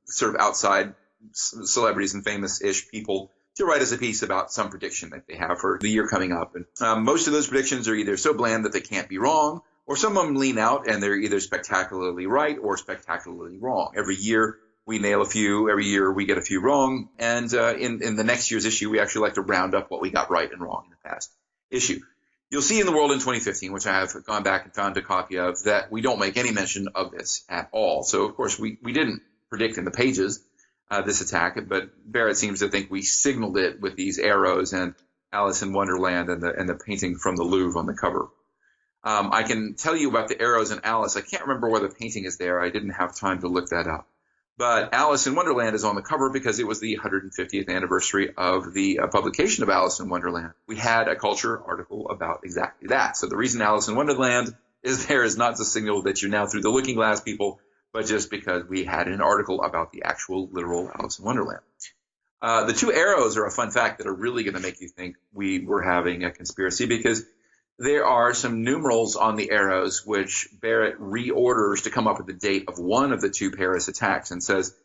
sort of outside celebrities and famous-ish people to write us a piece about some prediction that they have for the year coming up. And most of those predictions are either so bland that they can't be wrong, or some of them lean out and they're either spectacularly right or spectacularly wrong. Every year we nail a few. Every year we get a few wrong. And in the next year's issue, we actually like to round up what we got right and wrong in the past issue. You'll see in The World in 2015, which I have gone back and found a copy of, that we don't make any mention of this at all. So, of course, we didn't predict in the pages this attack, but Barrett seems to think we signaled it with these arrows and Alice in Wonderland and the painting from the Louvre on the cover. I can tell you about the arrows and Alice. I can't remember where the painting is there. I didn't have time to look that up. But Alice in Wonderland is on the cover because it was the 150th anniversary of the publication of Alice in Wonderland. We had a Culture article about exactly that. So the reason Alice in Wonderland is there is not to signal that you're now through the looking glass, people, but just because we had an article about the actual literal Alice in Wonderland. The two arrows are a fun fact that are really going to make you think we were having a conspiracy, because there are some numerals on the arrows which Barrett reorders to come up with the date of one of the two Paris attacks and says,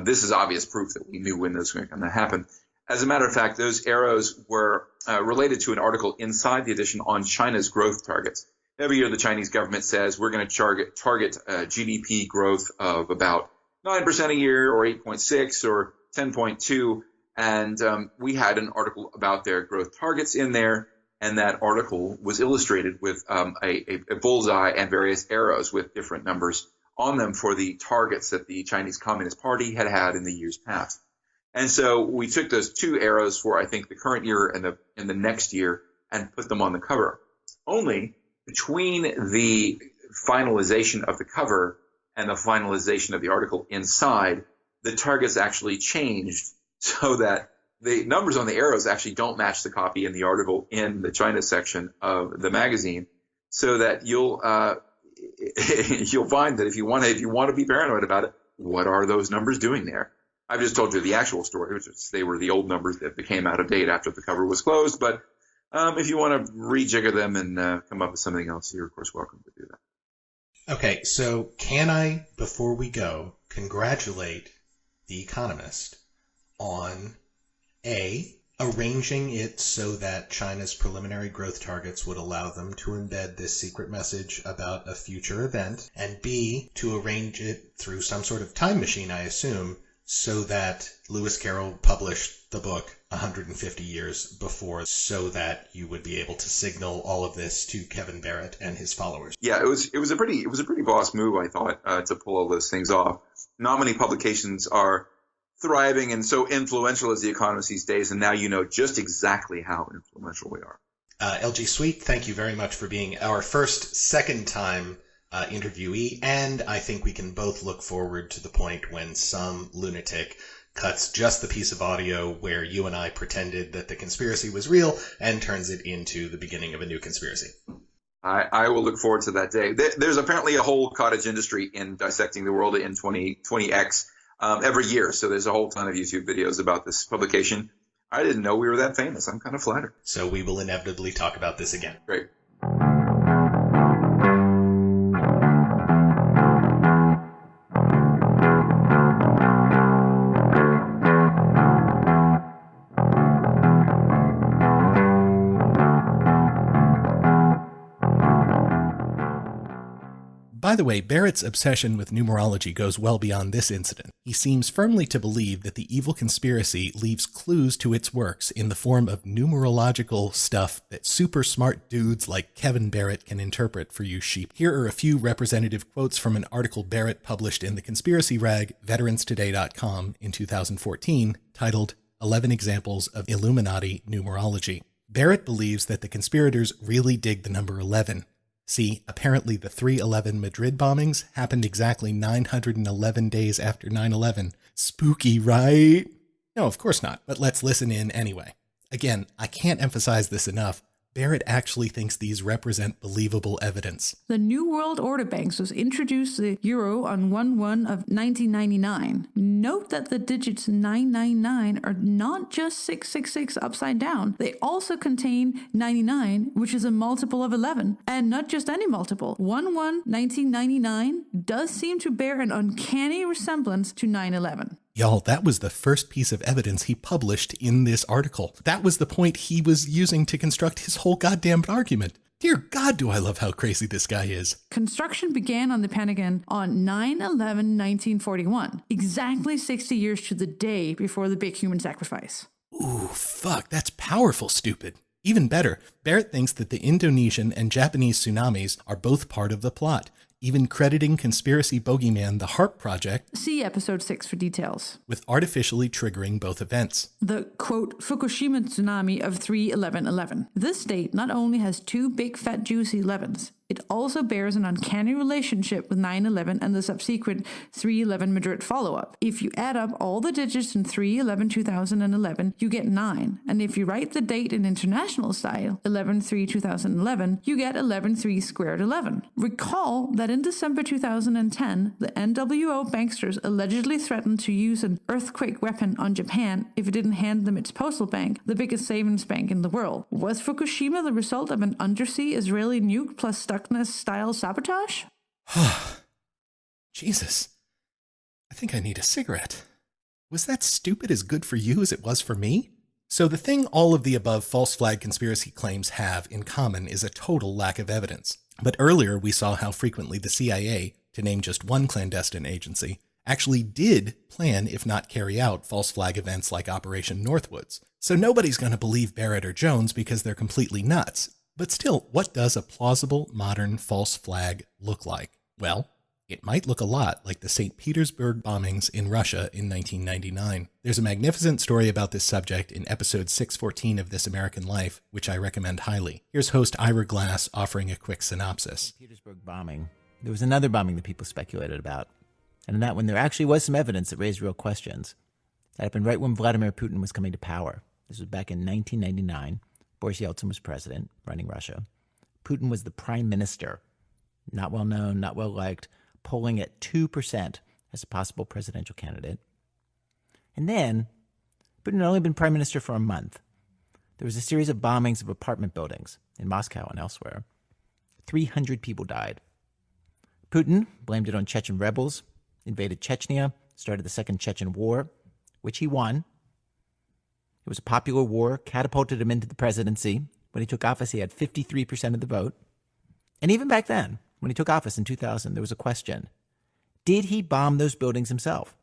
this is obvious proof that we knew when this was going to happen. As a matter of fact, those arrows were related to an article inside the edition on China's growth targets. Every year the Chinese government says we're going to target GDP growth of about 9% a year, or 8.6 or 10.2. And we had an article about their growth targets in there. And that article was illustrated with a bullseye and various arrows with different numbers on them for the targets that the Chinese Communist Party had in the years past. And so we took those two arrows for, I think, the current year and the next year and put them on the cover. Only between the finalization of the cover and the finalization of the article inside, the targets actually changed so that the numbers on the arrows actually don't match the copy in the article in the China section of the magazine, so that you'll find that if you want to be paranoid about it, what are those numbers doing there? I've just told you the actual story, which is they were the old numbers that became out of date after the cover was closed. But if you want to rejigger them and come up with something else, you're of course welcome to do that. Okay, so can I, before we go, congratulate The Economist on arranging it so that China's preliminary growth targets would allow them to embed this secret message about a future event, and B, to arrange it through some sort of time machine, I assume, so that Lewis Carroll published the book 150 years before, so that you would be able to signal all of this to Kevin Barrett and his followers. Yeah, it was a pretty boss move, I thought, to pull all those things off. Not many publications are thriving and so influential as The Economist these days, and now you know just exactly how influential we are. LG Sweet, thank you very much for being our second time interviewee, and I think we can both look forward to the point when some lunatic cuts just the piece of audio where you and I pretended that the conspiracy was real and turns it into the beginning of a new conspiracy. I will look forward to that day. There's apparently a whole cottage industry in dissecting the world in 20X every year, so there's a whole ton of YouTube videos about this publication. I didn't know we were that famous. I'm kind of flattered. So we will inevitably talk about this again. Great. By the way, Barrett's obsession with numerology goes well beyond this incident. He seems firmly to believe that the evil conspiracy leaves clues to its works in the form of numerological stuff that super smart dudes like Kevin Barrett can interpret for you sheep. Here are a few representative quotes from an article Barrett published in the conspiracy rag veteranstoday.com in 2014, titled 11 Examples of Illuminati Numerology. Barrett believes that the conspirators really dig the number 11. See, apparently the 3/11 Madrid bombings happened exactly 911 days after 9/11. Spooky, right? No, of course not, but let's listen in anyway. Again, I can't emphasize this enough. Barrett actually thinks these represent believable evidence. The New World Order banks was introduced to the euro on 1/1 of 1999. Note that the digits 999 are not just 666 upside down. They also contain 99, which is a multiple of 11, and not just any multiple. 1/1/1999 does seem to bear an uncanny resemblance to 9/11. Y'all, that was the first piece of evidence he published in this article. That was the point he was using to construct his whole goddamn argument. Dear God, do I love how crazy this guy is. Construction began on the Pentagon on 9/11/1941, exactly 60 years to the day before the big human sacrifice. Ooh, fuck, that's powerful, stupid. Even better, Barrett thinks that the Indonesian and Japanese tsunamis are both part of the plot, even crediting conspiracy bogeyman the HARP Project, see episode 6 for details, with artificially triggering both events. The, quote, Fukushima tsunami of 3/11/11. This date not only has two big fat juicy 11s, It also bears an uncanny relationship with 9/11 and the subsequent 3/11 Madrid follow-up. If you add up all the digits in 3/11/2011, you get 9. And if you write the date in international style, 11/3/2011, you get 11/3 squared 11. Recall that in December 2010, the NWO banksters allegedly threatened to use an earthquake weapon on Japan if it didn't hand them its postal bank, the biggest savings bank in the world. Was Fukushima the result of an undersea Israeli nuke plus Stuxnet-style sabotage? Jesus. I think I need a cigarette. Was that stupid as good for you as it was for me? So the thing all of the above false flag conspiracy claims have in common is a total lack of evidence. But earlier we saw how frequently the CIA, to name just one clandestine agency, actually did plan, if not carry out, false flag events like Operation Northwoods. So nobody's going to believe Barrett or Jones because they're completely nuts. But still, what does a plausible modern false flag look like? Well, it might look a lot like the St. Petersburg bombings in Russia in 1999. There's a magnificent story about this subject in episode 614 of This American Life, which I recommend highly. Here's host Ira Glass offering a quick synopsis. Petersburg bombing. There was another bombing that people speculated about. And in that one, there actually was some evidence that raised real questions. That happened right when Vladimir Putin was coming to power. This was back in 1999. Boris Yeltsin was president, running Russia. Putin was the prime minister. Not well known, not well liked, polling at 2% as a possible presidential candidate. And then, Putin had only been prime minister for a month. There was a series of bombings of apartment buildings in Moscow and elsewhere. 300 people died. Putin blamed it on Chechen rebels, invaded Chechnya, started the Second Chechen War, which he won. It was a popular war, catapulted him into the presidency. When he took office, he had 53% of the vote. And even back then, when he took office in 2000, there was a question. Did he bomb those buildings himself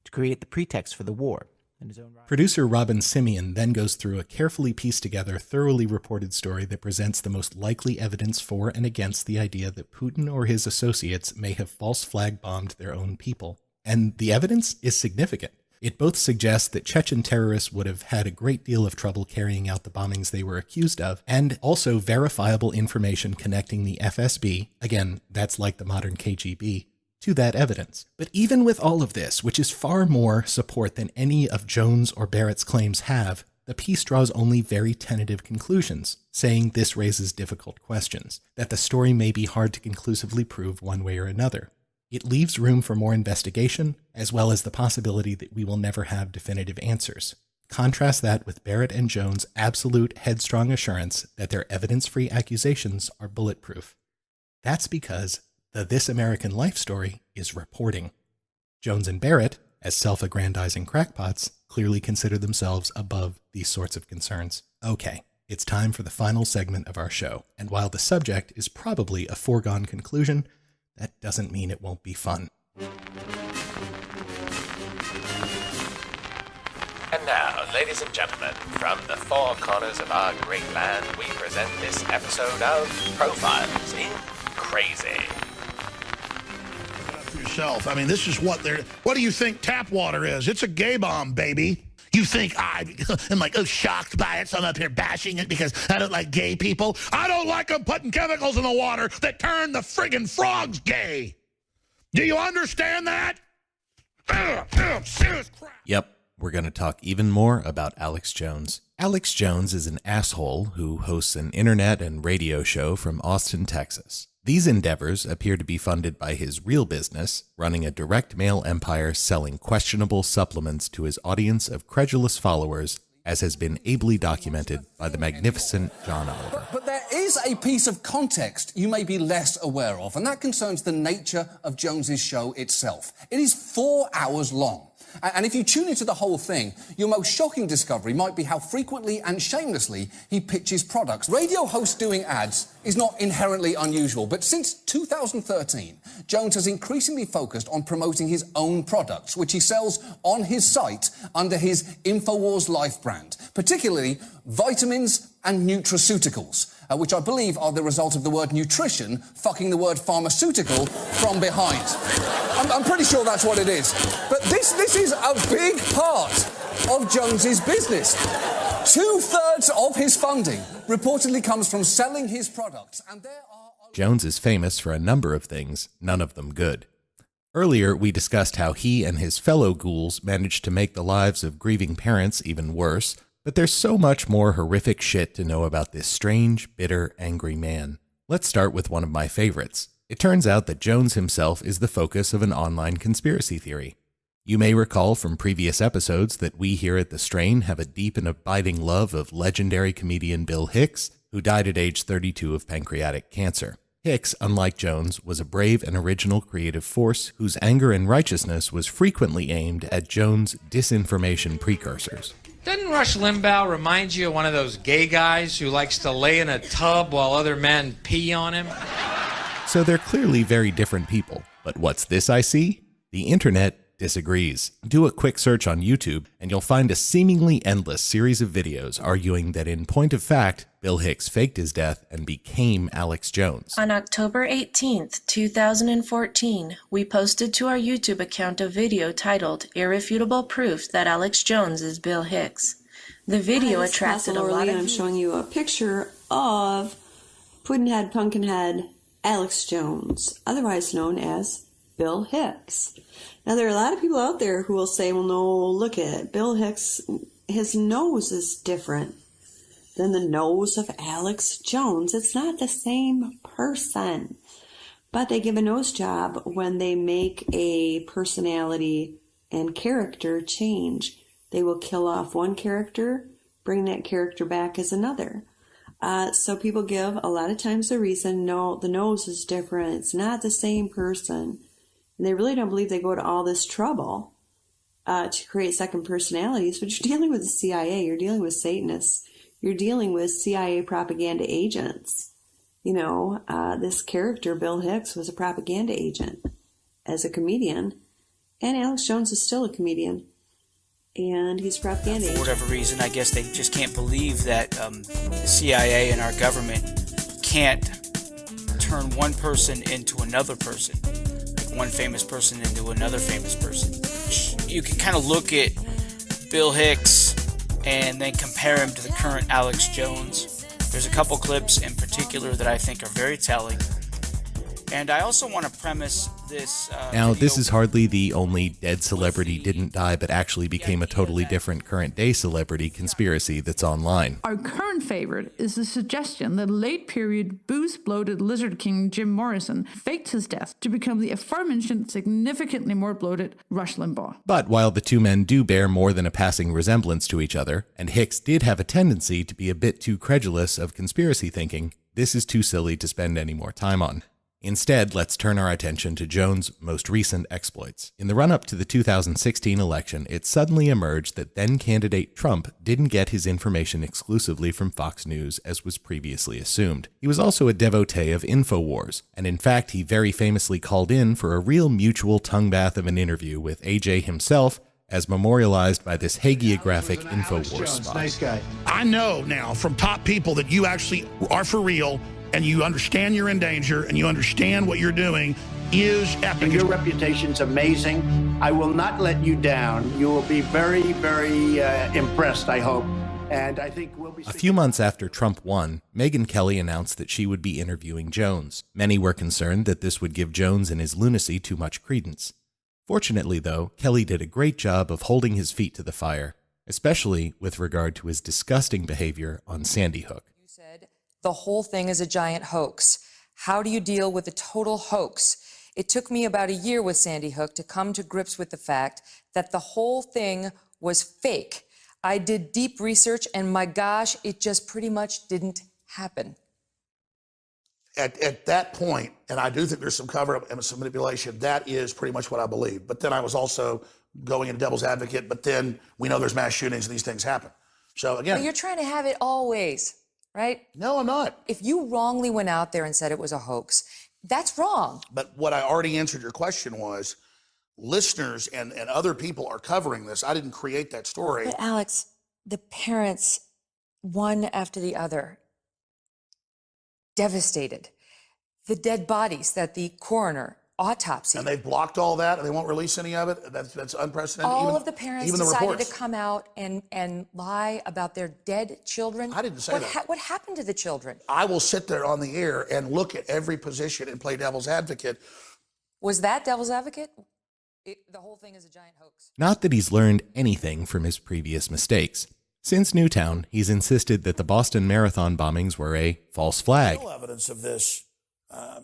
to create the pretext for the war? In his own right? Producer Robin Simeon then goes through a carefully pieced together, thoroughly reported story that presents the most likely evidence for and against the idea that Putin or his associates may have false flag bombed their own people. And the evidence is significant. It both suggests that Chechen terrorists would have had a great deal of trouble carrying out the bombings they were accused of, and also verifiable information connecting the FSB, again, that's like the modern KGB, to that evidence. But even with all of this, which is far more support than any of Jones or Barrett's claims have, the piece draws only very tentative conclusions, saying this raises difficult questions, that the story may be hard to conclusively prove one way or another. It leaves room for more investigation, as well as the possibility that we will never have definitive answers. Contrast that with Barrett and Jones' absolute headstrong assurance that their evidence-free accusations are bulletproof. That's because the This American Life story is reporting. Jones and Barrett, as self-aggrandizing crackpots, clearly consider themselves above these sorts of concerns. Okay, it's time for the final segment of our show, and while the subject is probably a foregone conclusion, that doesn't mean it won't be fun. And now, ladies and gentlemen, from the four corners of our great land, we present this episode of Profiles in Crazy. Yourself. I mean, this is what do you think tap water is? It's a gay bomb, baby. You think I'm like, shocked by it, so I'm up here bashing it because I don't like gay people? I don't like them putting chemicals in the water that turn the friggin' frogs gay. Do you understand that? Serious crap. Yep, we're going to talk even more about Alex Jones. Alex Jones is an asshole who hosts an internet and radio show from Austin, Texas. These endeavors appear to be funded by his real business, running a direct mail empire selling questionable supplements to his audience of credulous followers, as has been ably documented by the magnificent John Oliver. But there is a piece of context you may be less aware of, and that concerns the nature of Jones's show itself. It is 4 hours long. And if you tune into the whole thing, your most shocking discovery might be how frequently and shamelessly he pitches products. Radio hosts doing ads is not inherently unusual, but since 2013, Jones has increasingly focused on promoting his own products, which he sells on his site under his InfoWars Life brand, particularly vitamins and nutraceuticals, which I believe are the result of the word nutrition fucking the word pharmaceutical from behind. I'm pretty sure that's what it is. But this is a big part of Jones's business. 2/3 of his funding reportedly comes from selling his products, and there are Jones is famous for a number of things, none of them good. Earlier, we discussed how he and his fellow ghouls managed to make the lives of grieving parents even worse, but there's so much more horrific shit to know about this strange, bitter, angry man. Let's start with one of my favorites. It turns out that Jones himself is the focus of an online conspiracy theory. You may recall from previous episodes that we here at The Strain have a deep and abiding love of legendary comedian Bill Hicks, who died at age 32 of pancreatic cancer. Hicks, unlike Jones, was a brave and original creative force whose anger and righteousness was frequently aimed at Jones' disinformation precursors. Doesn't Rush Limbaugh remind you of one of those gay guys who likes to lay in a tub while other men pee on him? So they're clearly very different people. But what's this I see? The internet disagrees. Do a quick search on YouTube and you'll find a seemingly endless series of videos arguing that in point of fact, Bill Hicks faked his death and became Alex Jones. On October 18th, 2014, we posted to our YouTube account a video titled Irrefutable Proof that Alex Jones is Bill Hicks. The video attracted a lot of I'm showing you a picture of Puddinhead Pumpkinhead Alex Jones, otherwise known as Bill Hicks. Now, there are a lot of people out there who will say, well, no, look at it. Bill Hicks, his nose is different than the nose of Alex Jones. It's not the same person. But they give a nose job when they make a personality and character change. They will kill off one character, bring that character back as another. So people give a lot of times the reason, no, the nose is different. It's not the same person. And they really don't believe they go to all this trouble to create second personalities. But you're dealing with the CIA. You're dealing with Satanists. You're dealing with CIA propaganda agents. You know, this character, Bill Hicks, was a propaganda agent as a comedian. And Alex Jones is still a comedian. And he's a propaganda agent. For whatever reason, I guess they just can't believe that the CIA and our government can't turn one person into another person. One famous person into another famous person. You can kind of look at Bill Hicks and then compare him to the current Alex Jones. There's a couple clips in particular that I think are very telling. And I also want to premise this. Now, this is hardly the only dead celebrity didn't die but actually became a totally different current day celebrity conspiracy that's online. Our current favorite is the suggestion that late period booze-bloated lizard king Jim Morrison faked his death to become the aforementioned significantly more bloated Rush Limbaugh. But while the two men do bear more than a passing resemblance to each other, and Hicks did have a tendency to be a bit too credulous of conspiracy thinking, this is too silly to spend any more time on. Instead, let's turn our attention to Jones' most recent exploits. In the run-up to the 2016 election, it suddenly emerged that then-candidate Trump didn't get his information exclusively from Fox News, as was previously assumed. He was also a devotee of InfoWars, and in fact, he very famously called in for a real mutual tongue bath of an interview with AJ himself, as memorialized by this hagiographic InfoWars spot. Nice guy. I know now from top people that you actually are for real, and you understand you're in danger, and you understand what you're doing is epic. And your reputation's amazing. I will not let you down. You will be very, very impressed, I hope. And I think we'll be... A few months after Trump won, Megyn Kelly announced that she would be interviewing Jones. Many were concerned that this would give Jones and his lunacy too much credence. Fortunately, though, Kelly did a great job of holding his feet to the fire, especially with regard to his disgusting behavior on Sandy Hook. The whole thing is a giant hoax. How do you deal with a total hoax? It took me about a year with Sandy Hook to come to grips with the fact that the whole thing was fake. I did deep research, and my gosh, it just pretty much didn't happen. At that point, and I do think there's some cover-up and some manipulation, that is pretty much what I believe. But then I was also going into devil's advocate, but then we know there's mass shootings and these things happen. So again... But you're trying to have it all ways. Right? No, I'm not. If you wrongly went out there and said it was a hoax, that's wrong. But what I already answered your question was, listeners and other people are covering this. I didn't create that story. But Alex, the parents, one after the other, devastated. The dead bodies that the coroner autopsy. And they've blocked all that, and they won't release any of it. That's unprecedented. All even, of the parents even the decided reports. to come out and lie about their dead children. I didn't say that. What happened to the children? I will sit there on the air and look at every position and play devil's advocate. Was that devil's advocate? The whole thing is a giant hoax. Not that he's learned anything from his previous mistakes. Since Newtown, he's insisted that the Boston Marathon bombings were a false flag. Real evidence of this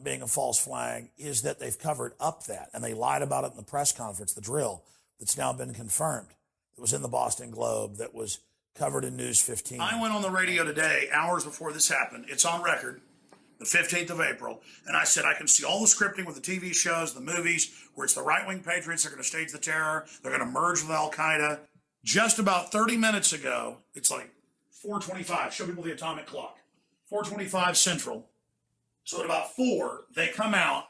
being a false flag is that they've covered up that, and they lied about it in the press conference, the drill that's now been confirmed. It was in the Boston Globe, that was covered in News 15. I went on the radio today, hours before this happened. It's on record, the 15th of April, and I said I can see all the scripting with the TV shows, the movies, where it's the right-wing patriots that are going to stage the terror, they're going to merge with Al-Qaeda. Just about 30 minutes ago, it's like 4:25, show people the atomic clock, 4:25 Central. So at about 4, they come out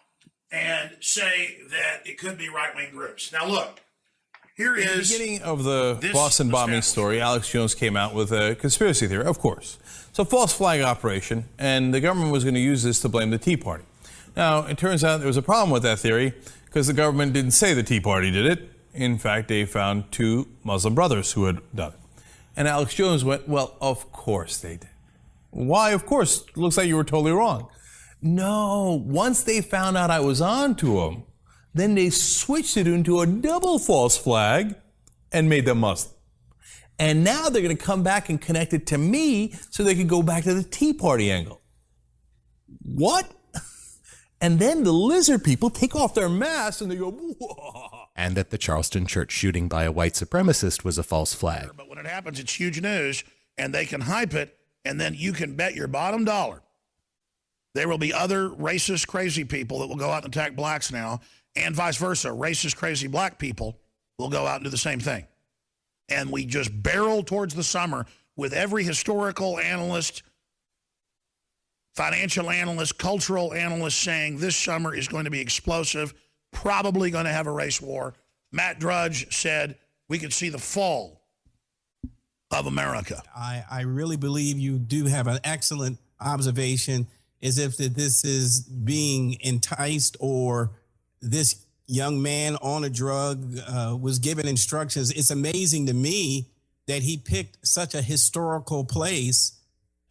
and say that it could be right-wing groups. Now look, here is... At the beginning of the Boston bombing story, Alex Jones came out with a conspiracy theory, of course. It's a false flag operation, and the government was going to use this to blame the Tea Party. Now, it turns out there was a problem with that theory because the government didn't say the Tea Party did it. In fact, they found 2 Muslim brothers who had done it. And Alex Jones went, well, of course they did. Why, of course? Looks like you were totally wrong. No, once they found out I was on to them, then they switched it into a double false flag and made them Muslim. And now they're going to come back and connect it to me so they can go back to the Tea Party angle. What? And then the lizard people take off their masks and they go, whoa. And that the Charleston church shooting by a white supremacist was a false flag. But when it happens, it's huge news, and they can hype it, and then you can bet your bottom dollar there will be other racist, crazy people that will go out and attack blacks now, and vice versa. Racist, crazy black people will go out and do the same thing. And we just barrel towards the summer with every historical analyst, financial analyst, cultural analyst saying this summer is going to be explosive, probably going to have a race war. Matt Drudge said we could see the fall of America. I really believe you do have an excellent observation, as if that this is being enticed, or this young man on a drug was given instructions. It's amazing to me that he picked such a historical place,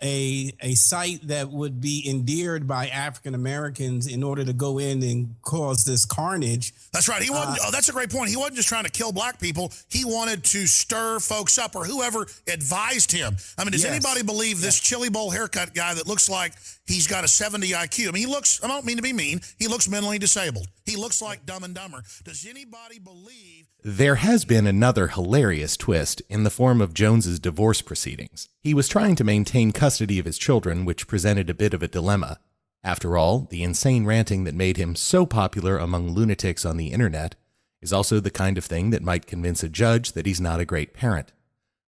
a site that would be endeared by African Americans, in order to go in and cause this carnage. That's right. He wasn't. That's a great point. He wasn't just trying to kill black people. He wanted to stir folks up, or whoever advised him. I mean, does anybody believe this chili bowl haircut guy that looks like he's got a 70 IQ? I mean, he looks, I don't mean to be mean, he looks mentally disabled. He looks like Dumb and Dumber. Does anybody believe... There has been another hilarious twist in the form of Jones's divorce proceedings. He was trying to maintain custody of his children, which presented a bit of a dilemma. After all, the insane ranting that made him so popular among lunatics on the internet is also the kind of thing that might convince a judge that he's not a great parent,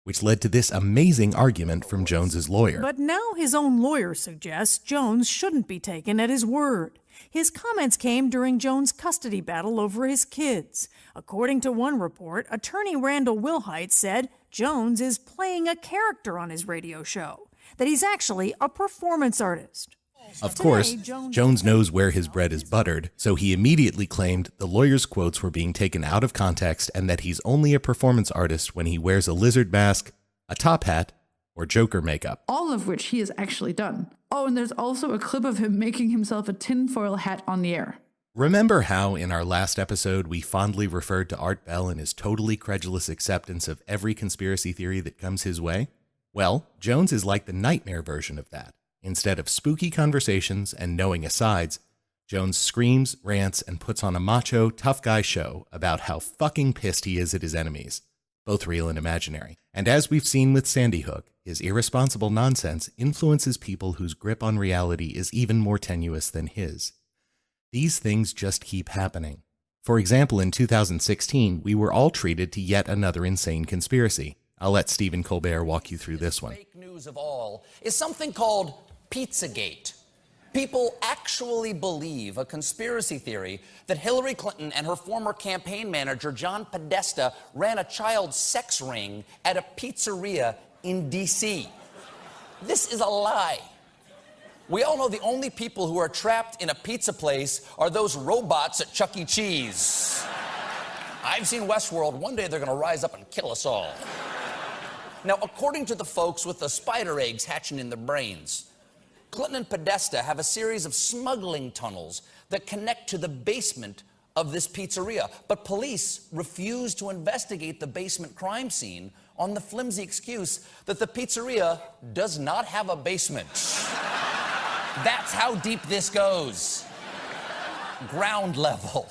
which led to this amazing argument from Jones's lawyer. But now his own lawyer suggests Jones shouldn't be taken at his word. His comments came during Jones' custody battle over his kids. According to one report, attorney Randall Wilhite said Jones is playing a character on his radio show, that he's actually a performance artist. Of course, Jones knows where his bread is buttered, so he immediately claimed the lawyer's quotes were being taken out of context and that he's only a performance artist when he wears a lizard mask, a top hat, or Joker makeup. All of which he has actually done. Oh, and there's also a clip of him making himself a tinfoil hat on the air. Remember how in our last episode we fondly referred to Art Bell and his totally credulous acceptance of every conspiracy theory that comes his way? Well, Jones is like the nightmare version of that. Instead of spooky conversations and knowing asides, Jones screams, rants, and puts on a macho, tough guy show about how fucking pissed he is at his enemies, both real and imaginary. And as we've seen with Sandy Hook, his irresponsible nonsense influences people whose grip on reality is even more tenuous than his. These things just keep happening. For example, in 2016, we were all treated to yet another insane conspiracy. I'll let Stephen Colbert walk you through this one. Fake news of all is something called Pizzagate. People actually believe a conspiracy theory that Hillary Clinton and her former campaign manager, John Podesta, ran a child sex ring at a pizzeria in D.C. This is a lie. We all know the only people who are trapped in a pizza place are those robots at Chuck E. Cheese. I've seen Westworld. One day they're going to rise up and kill us all. Now, according to the folks with the spider eggs hatching in their brains, Clinton and Podesta have a series of smuggling tunnels that connect to the basement of this pizzeria. But police refuse to investigate the basement crime scene on the flimsy excuse that the pizzeria does not have a basement. That's how deep this goes. Ground level.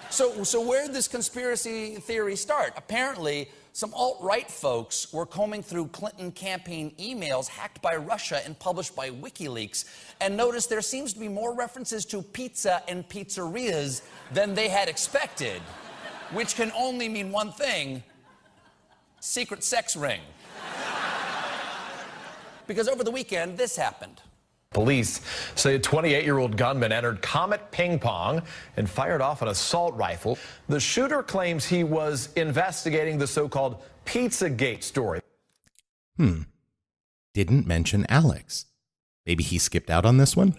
So where did this conspiracy theory start? Apparently, some alt-right folks were combing through Clinton campaign emails hacked by Russia and published by WikiLeaks and noticed there seems to be more references to pizza and pizzerias than they had expected, which can only mean one thing: secret sex ring. Because over the weekend, this happened. Police say a 28-year-old gunman entered Comet Ping Pong and fired off an assault rifle. The shooter claims he was investigating the so-called Pizzagate story. Didn't mention Alex. Maybe he skipped out on this one?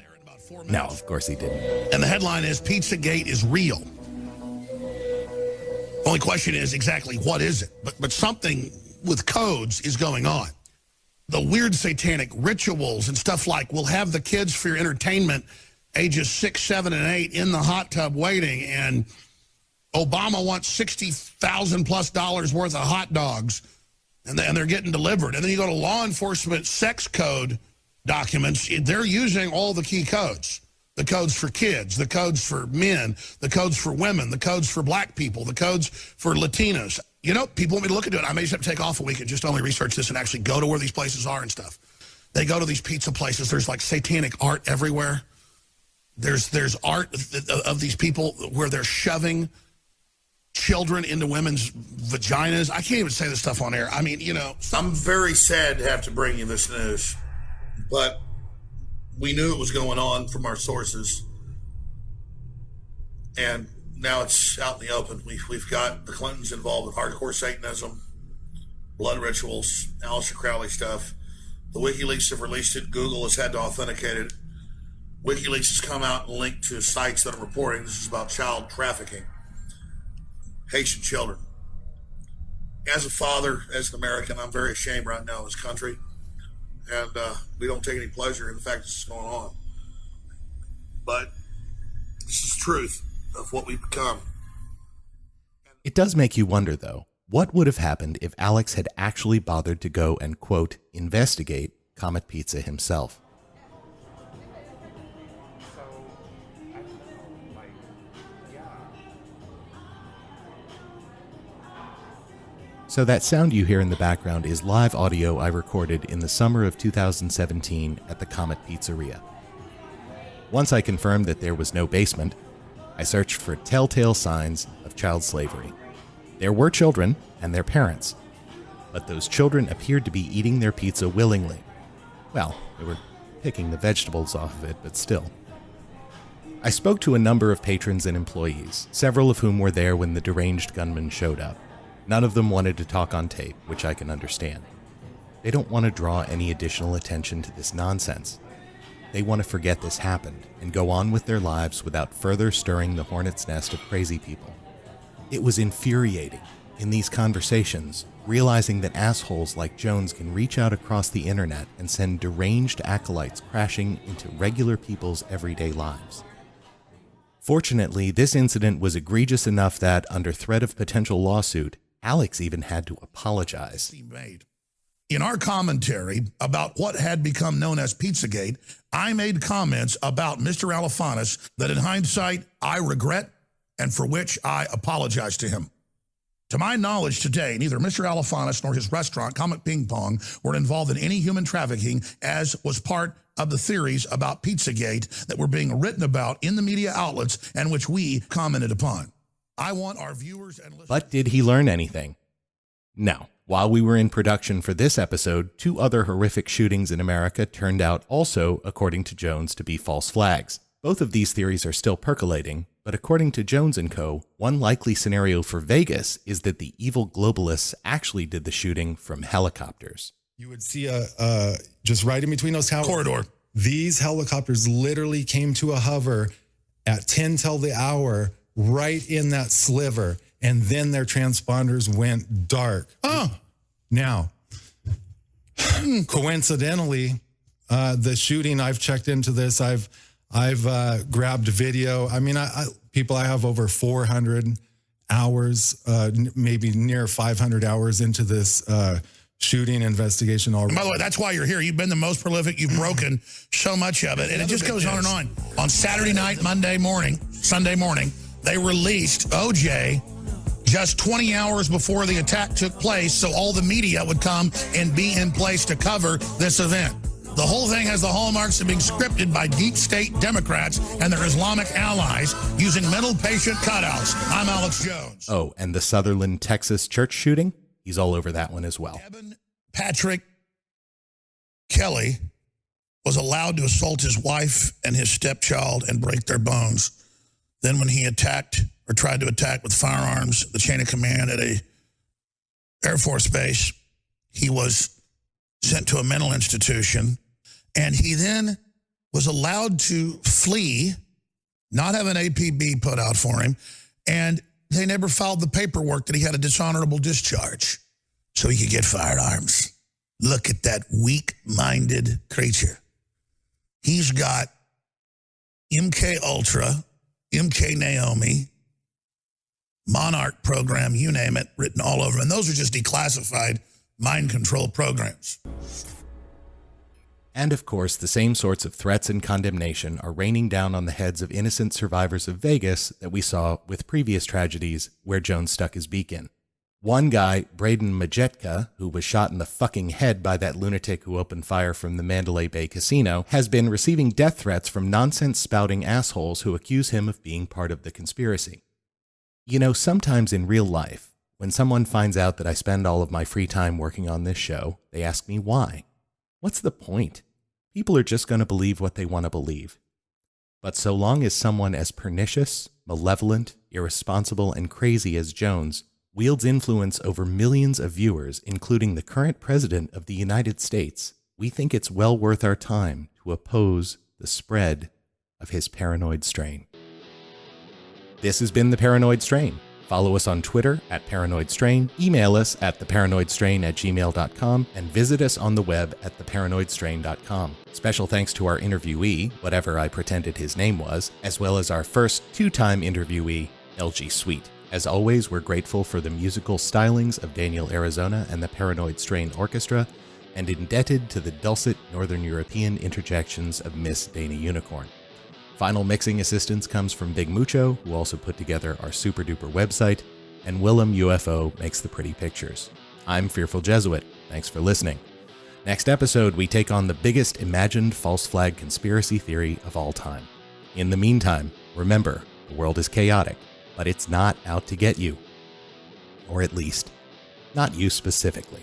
No, of course he didn't. And the headline is Pizzagate is real. Only question is exactly what is it? But something with codes is going on. The weird satanic rituals and stuff like, we'll have the kids for your entertainment, ages 6, 7, and 8 in the hot tub waiting, and Obama wants $60,000+ worth of hot dogs, and they're getting delivered. And then you go to law enforcement sex code documents, they're using all the key codes. The codes for kids, the codes for men, the codes for women, the codes for black people, the codes for Latinos. You know, people want me to look into it. I may just have to take off a week and just only research this and actually go to where these places are and stuff. They go to these pizza places. There's like satanic art everywhere. There's art of these people where they're shoving children into women's vaginas. I can't even say this stuff on air. I mean, you know. I'm very sad to have to bring you this news, but we knew it was going on from our sources. And now it's out in the open. We've got the Clintons involved with hardcore Satanism, blood rituals, Aleister Crowley stuff. The WikiLeaks have released it. Google has had to authenticate it. WikiLeaks has come out and linked to sites that are reporting this is about child trafficking, Haitian children. As a father, as an American, I'm very ashamed right now of this country. And we don't take any pleasure in the fact this is going on. But this is the truth of what we've become. It does make you wonder, though, what would have happened if Alex had actually bothered to go and, quote, investigate Comet Pizza himself? So that sound you hear in the background is live audio I recorded in the summer of 2017 at the Comet Pizzeria. Once I confirmed that there was no basement, I searched for telltale signs of child slavery. There were children and their parents, but those children appeared to be eating their pizza willingly. Well, they were picking the vegetables off of it, but still. I spoke to a number of patrons and employees, several of whom were there when the deranged gunman showed up. None of them wanted to talk on tape, which I can understand. They don't want to draw any additional attention to this nonsense. They want to forget this happened and go on with their lives without further stirring the hornet's nest of crazy people. It was infuriating in these conversations, realizing that assholes like Jones can reach out across the internet and send deranged acolytes crashing into regular people's everyday lives. Fortunately, this incident was egregious enough that, under threat of potential lawsuit, Alex even had to apologize. In our commentary about what had become known as Pizzagate, I made comments about Mr. Alefantis that in hindsight I regret and for which I apologize to him. To my knowledge today, neither Mr. Alefantis nor his restaurant, Comet Ping Pong, were involved in any human trafficking, as was part of the theories about Pizzagate that were being written about in the media outlets and which we commented upon. I want our viewers and listeners... But did he learn anything? No. While we were in production for this episode, 2 other horrific shootings in America turned out also, according to Jones, to be false flags. Both of these theories are still percolating, but according to Jones & Co., one likely scenario for Vegas is that the evil globalists actually did the shooting from helicopters. You would see just right in between those towers. Corridor. These helicopters literally came to a hover at 10 till the hour, right in that sliver, and then their transponders went dark. Oh. Now, coincidentally, the shooting, I've checked into this. I've grabbed video. I mean, I have over 400 hours, maybe near 500 hours into this shooting investigation already. And by the way, that's why you're here. You've been the most prolific. You've broken so much of it. And it just goes on and on. On Saturday night, Sunday morning, they released OJ just 20 hours before the attack took place, so all the media would come and be in place to cover this event. The whole thing has the hallmarks of being scripted by deep state Democrats and their Islamic allies using mental patient cutouts. I'm Alex Jones. Oh, and the Sutherland, Texas church shooting? He's all over that one as well. Patrick Kelly was allowed to assault his wife and his stepchild and break their bones. Then when he attacked or tried to attack with firearms the chain of command at a Air Force base, he was sent to a mental institution, and he then was allowed to flee, not have an APB put out for him, and they never filed the paperwork that he had a dishonorable discharge so he could get firearms. Look at that weak-minded creature. He's got MK Ultra, MK Naomi, Monarch program, you name it, written all over. And those are just declassified mind control programs. And of course, the same sorts of threats and condemnation are raining down on the heads of innocent survivors of Vegas that we saw with previous tragedies where Jones stuck his beak in. One guy, Braden Majetka, who was shot in the fucking head by that lunatic who opened fire from the Mandalay Bay casino, has been receiving death threats from nonsense-spouting assholes who accuse him of being part of the conspiracy. You know, sometimes in real life, when someone finds out that I spend all of my free time working on this show, they ask me why. What's the point? People are just going to believe what they want to believe. But so long as someone as pernicious, malevolent, irresponsible, and crazy as Jones wields influence over millions of viewers, including the current president of the United States, we think it's well worth our time to oppose the spread of his paranoid strain. This has been The Paranoid Strain. Follow us on Twitter @ParanoidStrain, email us at theparanoidstrain@gmail.com, and visit us on the web at theparanoidstrain.com. Special thanks to our interviewee, whatever I pretended his name was, as well as our first two-time interviewee, LG Sweet. As always, we're grateful for the musical stylings of Daniel Arizona and the Paranoid Strain Orchestra, and indebted to the dulcet Northern European interjections of Miss Dana Unicorn. Final mixing assistance comes from Big Mucho, who also put together our super-duper website, and Willem UFO makes the pretty pictures. I'm Fearful Jesuit. Thanks for listening. Next episode, we take on the biggest imagined false flag conspiracy theory of all time. In the meantime, remember, the world is chaotic, but it's not out to get you. Or at least, not you specifically.